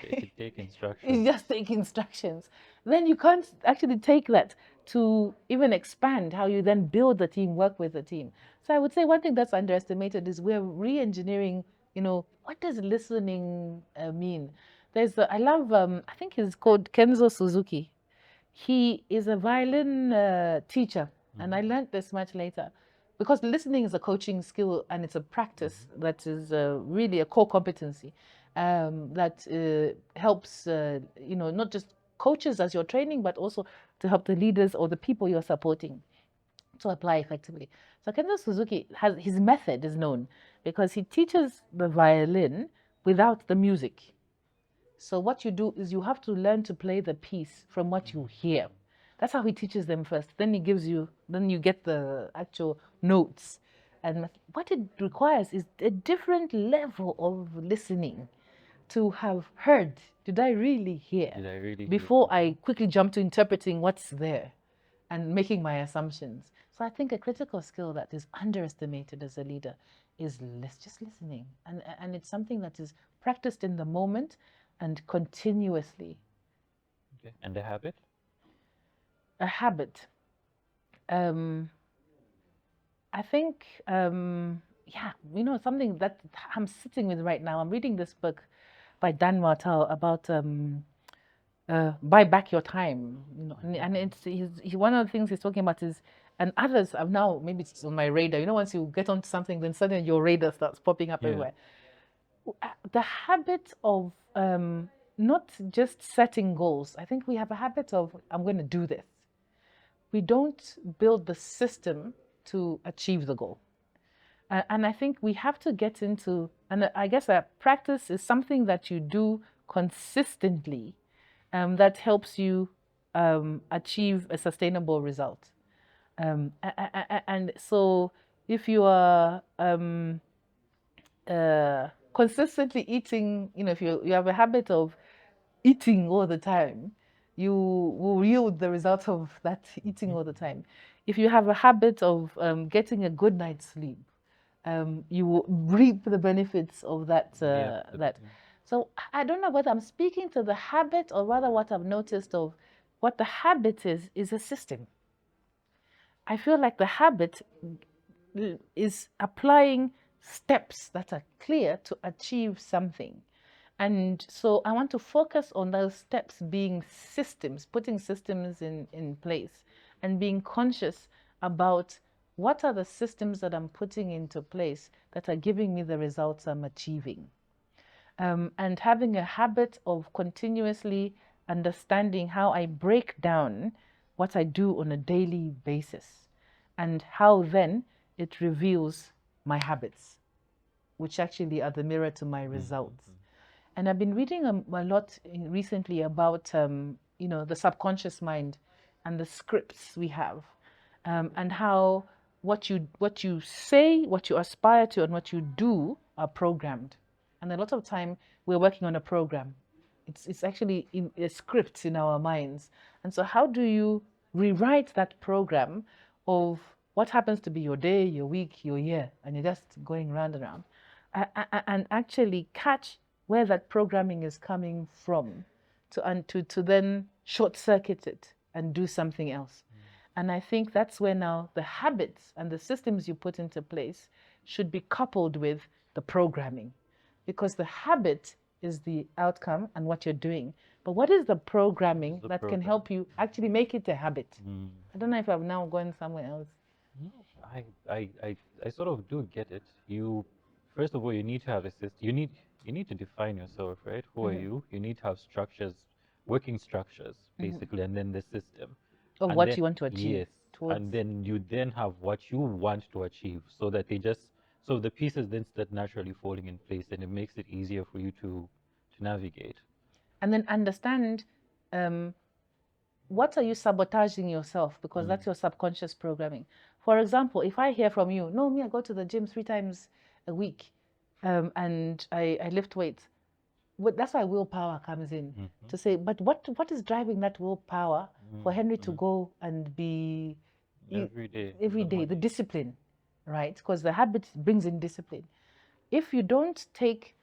Take you instructions. just take instructions, then you can't actually take that to even expand how you then build the team, work with the team. So I would say one thing that's underestimated is we're re-engineering, what does listening mean? I love, I think he's called Kenzo Suzuki. He is a violin teacher, and I learned this much later. Because listening is a coaching skill and it's a practice that is really a core competency that helps, not just coaches as you're training, but also to help the leaders or the people you're supporting to apply effectively. So Kenzo Suzuki has his method is known because he teaches the violin without the music. So what you do is you have to learn to play the piece from what you hear. That's how he teaches them first. Then then you get the actual notes. And what it requires is a different level of listening to have heard. Did I really hear? Did I really hear? Before I quickly jump to interpreting what's there and making my assumptions. So I think a critical skill that is underestimated as a leader is just listening. And it's something that is practiced in the moment and continuously. Okay. And the habit? A habit. I think, something that I'm sitting with right now. I'm reading this book by Dan Martel about buy back your time. And one of the things he's talking about is, and others have now, maybe it's on my radar. Once you get onto something, then suddenly your radar starts popping up everywhere. The habit of not just setting goals. I think we have a habit of, I'm going to do this. We don't build the system to achieve the goal. And I think we have to get into, and I guess a practice is something that you do consistently that helps you achieve a sustainable result. And so if you are consistently eating, if you have a habit of eating all the time, you will yield the result of that eating all the time. If you have a habit of getting a good night's sleep, you will reap the benefits of that. So I don't know whether I'm speaking to the habit or rather what I've noticed of what the habit is a system. I feel like the habit is applying steps that are clear to achieve something. And so I want to focus on those steps being systems, putting systems in place and being conscious about what are the systems that I'm putting into place that are giving me the results I'm achieving. And having a habit of continuously understanding how I break down what I do on a daily basis and how then it reveals my habits, which actually are the mirror to my results. And I've been reading a lot recently about, the subconscious mind and the scripts we have, and how what you say, what you aspire to, and what you do are programmed. And a lot of time we're working on a program. It's actually in a script in our minds. And so how do you rewrite that program of what happens to be your day, your week, your year, and you're just going round and round, and actually catch where that programming is coming from to then short circuit it and do something else. And I think that's where now the habits and the systems you put into place should be coupled with the programming, because the habit is the outcome and what you're doing. But what is the programming the that can program? help you actually make it a habit? Mm. I don't know if I've now gone somewhere else. No, I sort of do get it. You, first of all, you need to have a system. You need to define yourself, right? Who are you? You need to have structures, working structures, basically, and then the system. Of And what then, you want to achieve yes, towards. and then you then have what you want to achieve, so that they just, so the pieces then start naturally falling in place, and it makes it easier for you to navigate. And then understand what are you sabotaging yourself, because that's your subconscious programming. For example, if I hear from you, no, me, I go to the gym 3 times a week and I lift weights. That's why willpower comes in to say, but what is driving that willpower for Henry to go and be Every day, every day, the discipline, right? Because the habit brings in discipline. If you don't take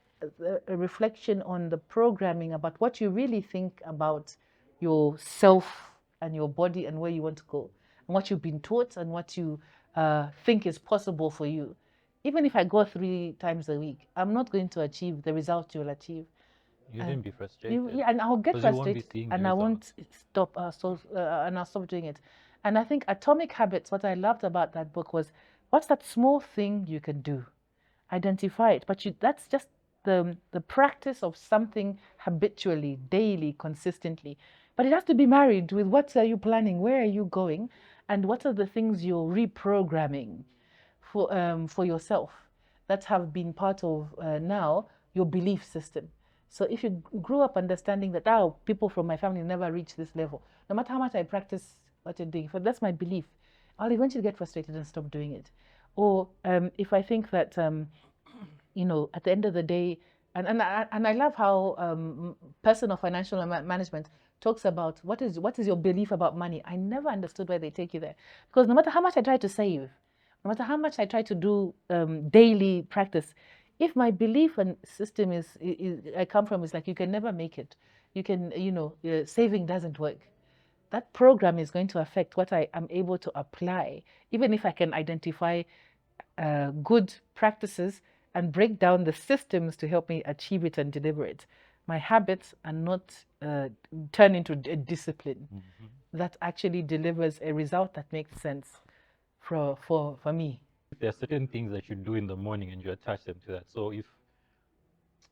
a reflection on the programming about what you really think about yourself and your body and where you want to go, and what you've been taught and what you think is possible for you, even if I go 3 times a week, I'm not going to achieve the result you'll achieve. you then be frustrated. Yeah, and I'll get 'Cause you won't be frustrated, seeing the and I won't stop. And I'll stop doing it. And I think Atomic Habits. What I loved about that book was, what's that small thing you can do? Identify it, but that's just the practice of something habitually, daily, consistently. But it has to be married with what are you planning, where are you going, and what are the things you're reprogramming for yourself that have been part of now your belief system. So if you grew up understanding that, oh, people from my family never reach this level, no matter how much I practice what you're doing, but that's my belief, I'll eventually get frustrated and stop doing it. Or if I think that, at the end of the day, and I love how personal financial management talks about what is your belief about money. I never understood why they take you there, because no matter how much I try to save, no matter how much I try to do daily practice, if my belief and system is I come from is like, you can never make it, you can, saving doesn't work, that program is going to affect what I am able to apply, even if I can identify good practices and break down the systems to help me achieve it and deliver it. My habits are not turn into a discipline that actually delivers a result that makes sense for me. There are certain things that you do in the morning and you attach them to that. So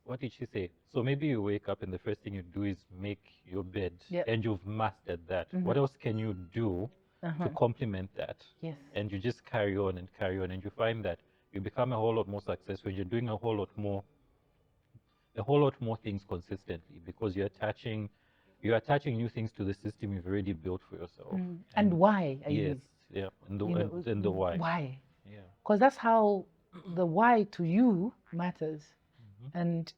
what did she say? So maybe you wake up and the first thing you do is make your bed, and you've mastered that. What else can you do to complement that? Yes. And you just carry on and carry on, and you find that you become a whole lot more successful. You're doing a whole lot more things consistently, because you're attaching new things to the system you've already built for yourself. And why? Yes, yeah, and the why. Why? Yeah. Because that's how the why to you matters, and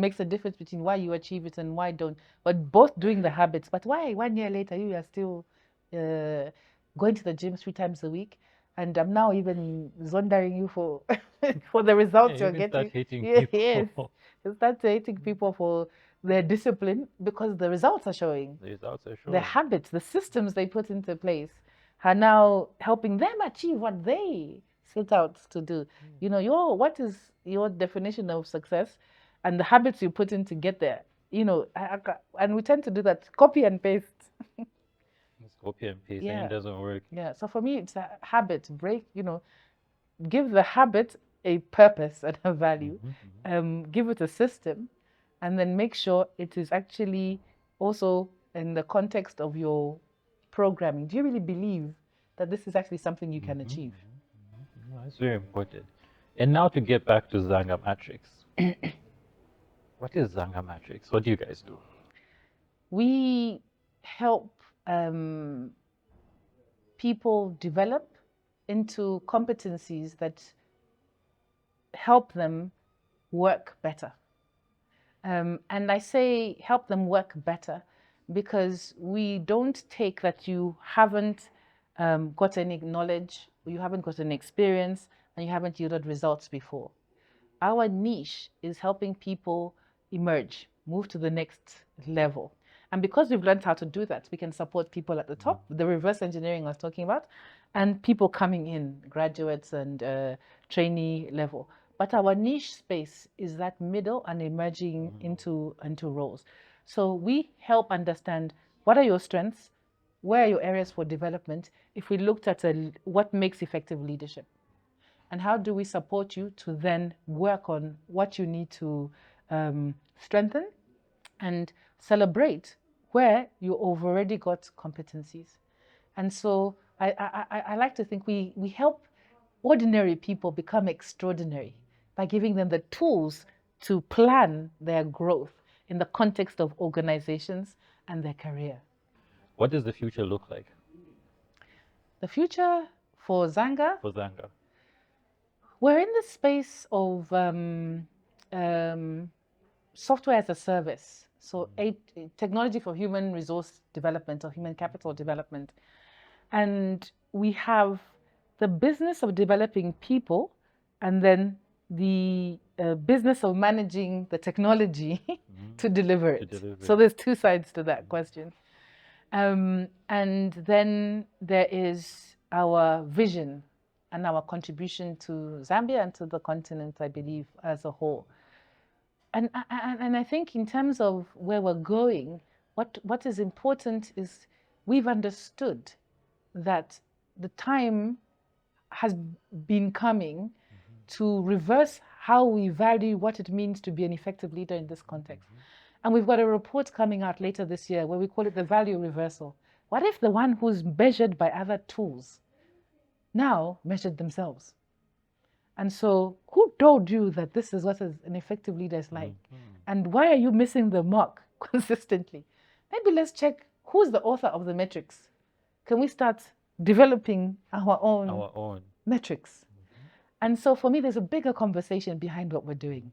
makes a difference between why you achieve it and why don't. But both doing the habits. But why 1 year later you are still going to the gym 3 times a week? And I'm now even zondering you for for the results you're getting. Start hating people. Yes, you start hating people for their discipline, because the results are showing. The results are showing. The habits, the systems they put into place are now helping them achieve what they set out to do. What is your definition of success, and the habits you put in to get there. And we tend to do that, copy and paste. It's copy and paste, and it doesn't work. Yeah. So for me, it's a habit break. Give the habit a purpose and a value. Give it a system, and then make sure it is actually also in the context of your programming. Do you really believe that this is actually something you can achieve? That's very important. And now to get back to Zanga Matrix. What is Zanga Matrix? What do you guys do? We help people develop into competencies that help them work better. And I say help them work better because we don't take that you haven't got any knowledge, you haven't got any experience, and you haven't yielded results before. Our niche is helping people emerge, move to the next level. And because we've learned how to do that, we can support people at the top, the reverse engineering I was talking about, and people coming in, graduates and trainee level. But our niche space is that middle and emerging into roles. So we help understand what are your strengths, where are your areas for development. If we looked at what makes effective leadership, and how do we support you to then work on what you need to strengthen and celebrate where you've already got competencies. And so I like to think we help ordinary people become extraordinary by giving them the tools to plan their growth in the context of organizations and their career. What does the future look like The future for Zanga, for Zanga? we're in the space of software as a service. So technology for human resource development or human capital development. And we have the business of developing people and then the business of managing the technology to deliver it. So there's two sides to that question. And then there is our vision and our contribution to Zambia and to the continent, I believe, as a whole. And I think in terms of where we're going, what is important is we've understood that the time has been coming to reverse how we value what it means to be an effective leader in this context. And we've got a report coming out later this year where we call it the value reversal. What if the one who's measured by other tools now measured themselves? And so who told you that this is what an effective leader is like? And why are you missing the mark consistently? Maybe let's check who's the author of the metrics. Can we start developing our own metrics? And so for me, there's a bigger conversation behind what we're doing.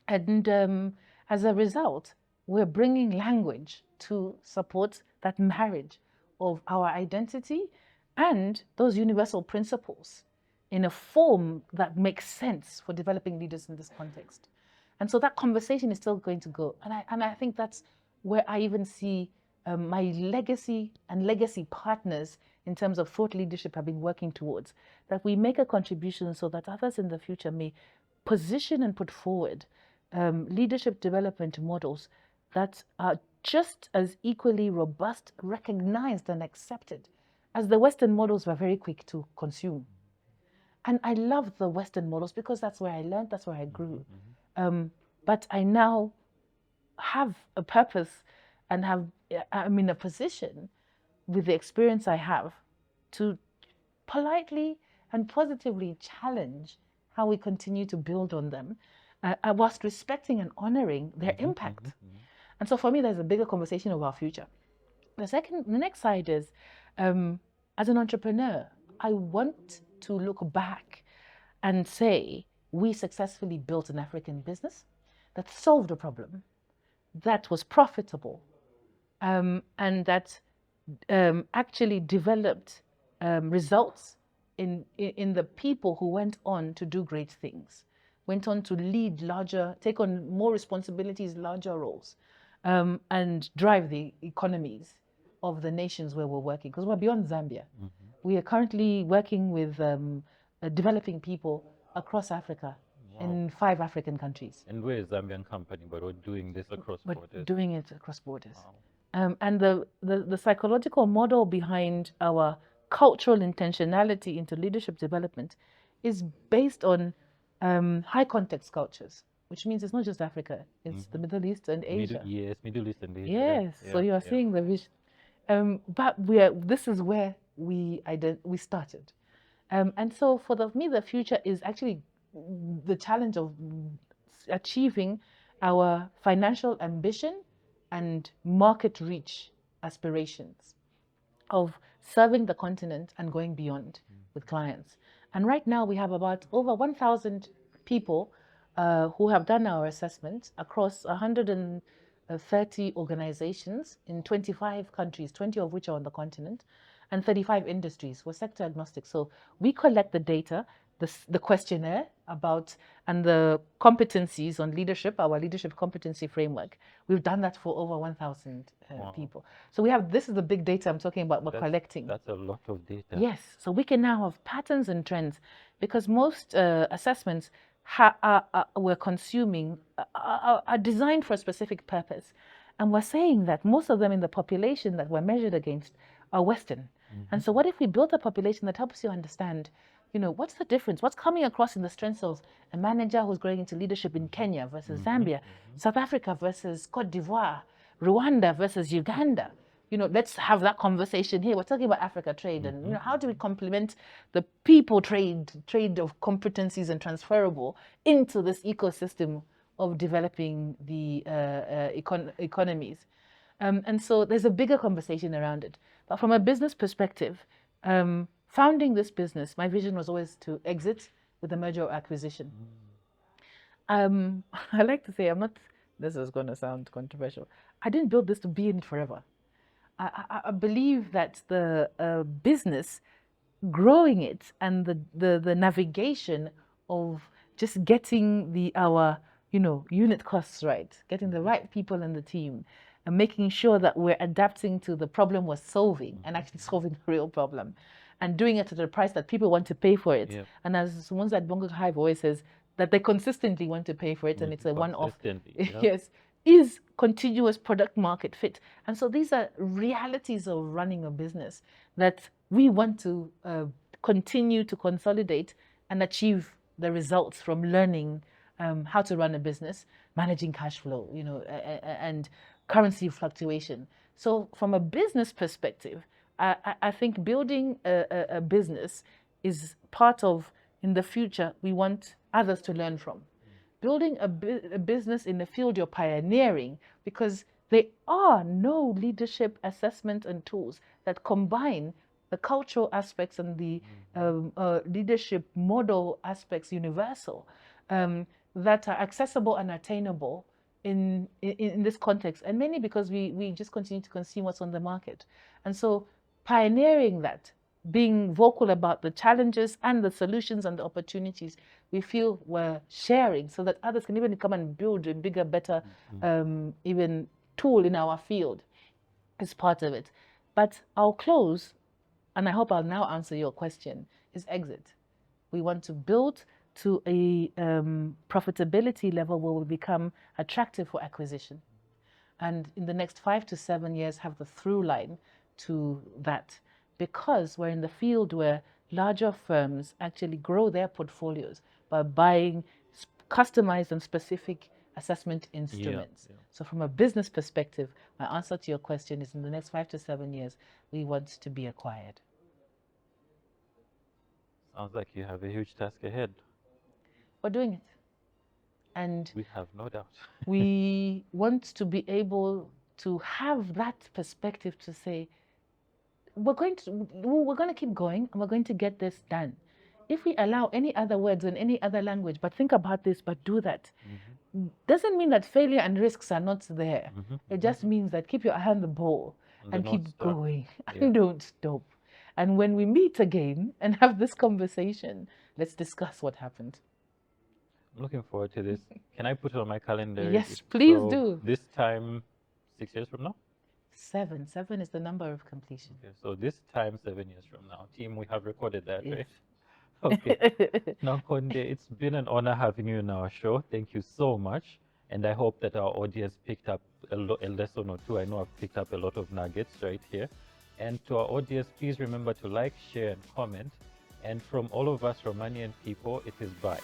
And as a result, we're bringing language to support that marriage of our identity and those universal principles in a form that makes sense for developing leaders in this context. And so that conversation is still going to go. And I think that's where I even see my legacy and legacy partners in terms of thought leadership have been working towards, that we make a contribution so that others in the future may position and put forward leadership development models that are just as equally robust, recognized and accepted as the Western models were very quick to consume. And I love the Western models because that's where I learned, that's where I grew. But I now have a purpose and I'm in a position with the experience I have to politely and positively challenge how we continue to build on them whilst respecting and honoring their impact. And so for me, there's a bigger conversation of our future. The next side is, as an entrepreneur, I want to look back and say, we successfully built an African business that solved a problem, that was profitable, and that actually developed results in the people who went on to do great things, went on to lead larger, take on more responsibilities, larger roles, and drive the economies of the nations where we're working, because we're beyond Zambia. We are currently working with developing people across Africa. Wow. In 5 African countries. And we're a Zambian company, but we're doing this across borders. We're doing it across borders. Wow. And the psychological model behind our cultural intentionality into leadership development is based on high context cultures, which means it's not just Africa, it's the Middle East and Asia. Middle East and Asia. Yes, yeah. So you are seeing the vision. But this is where we started. And so for me, the future is actually the challenge of achieving our financial ambition and market reach aspirations of serving the continent and going beyond with clients. And right now we have about over 1,000 people who have done our assessment across 130 organizations in 25 countries, 20 of which are on the continent, and 35 industries. We're sector agnostic. So we collect the data, the questionnaire about, and the competencies on leadership, our leadership competency framework. We've done that for over 1,000 people. So this is the big data I'm talking about, we're collecting. That's a lot of data. Yes, so we can now have patterns and trends, because most assessments we're consuming are designed for a specific purpose. And we're saying that most of them in the population that we're measured against are Western. And so what if we build a population that helps you understand, what's the difference? What's coming across in the strengths of a manager who's growing into leadership in Kenya versus Zambia, South Africa versus Cote d'Ivoire, Rwanda versus Uganda? Let's have that conversation here. We're talking about Africa trade, and how do we complement the people trade of competencies and transferable into this ecosystem of developing the economies? And so there's a bigger conversation around it. But from a business perspective, founding this business, my vision was always to exit with a merger or acquisition. I like to say, this is going to sound controversial, I didn't build this to be in it forever. I believe that the business, growing it, and the navigation of just getting our unit costs right, getting the right people in the team, and making sure that we're adapting to the problem we're solving and actually solving the real problem, and doing it at a price that people want to pay for it. Yeah. And as ones at Bongo Hive always says, that they consistently want to pay for it, and it's a one-off. Yes. Is continuous product market fit. And so these are realities of running a business that we want to continue to consolidate and achieve the results from learning how to run a business, managing cash flow, and currency fluctuation. So from a business perspective, I think building a business is part of, in the future, we want others to learn from. Building a business in the field you're pioneering, because there are no leadership assessment and tools that combine the cultural aspects and the leadership model aspects universal, that are accessible and attainable in this context, and mainly because we just continue to consume what's on the market. And so pioneering that, being vocal about the challenges and the solutions and the opportunities we feel we're sharing, so that others can even come and build a bigger, better, even tool in our field, is part of it. But I'll close, and I hope I'll now answer your question, is exit. We want to build to a profitability level where we become attractive for acquisition. And in the next 5 to 7 years, have the through line to that. Because we're in the field where larger firms actually grow their portfolios by buying customized and specific assessment instruments. Yeah. So from a business perspective, my answer to your question is, in the next 5 to 7 years, we want to be acquired. Sounds like you have a huge task ahead. We're doing it. And we have no doubt. We want to be able to have that perspective to say, we're going to keep going, and we're going to get this done. If we allow any other words in any other language, but think about this, but do that, doesn't mean that failure and risks are not there. It just means that keep your eye on the ball and keep going and don't stop. And when we meet again and have this conversation, let's discuss what happened. I'm looking forward to this. Can I put it on my calendar? Yes, please do. This time, 6 years from now? 7. 7 is the number of completion. Okay, so this time, 7 years from now. Team, we have recorded that, yes. Right? Okay. Nankhonde, it's been an honor having you in our show. Thank you so much. And I hope that our audience picked up a lesson or two. I know I've picked up a lot of nuggets right here. And to our audience, please remember to like, share, and comment. And from all of us, Romanian people, it is bye.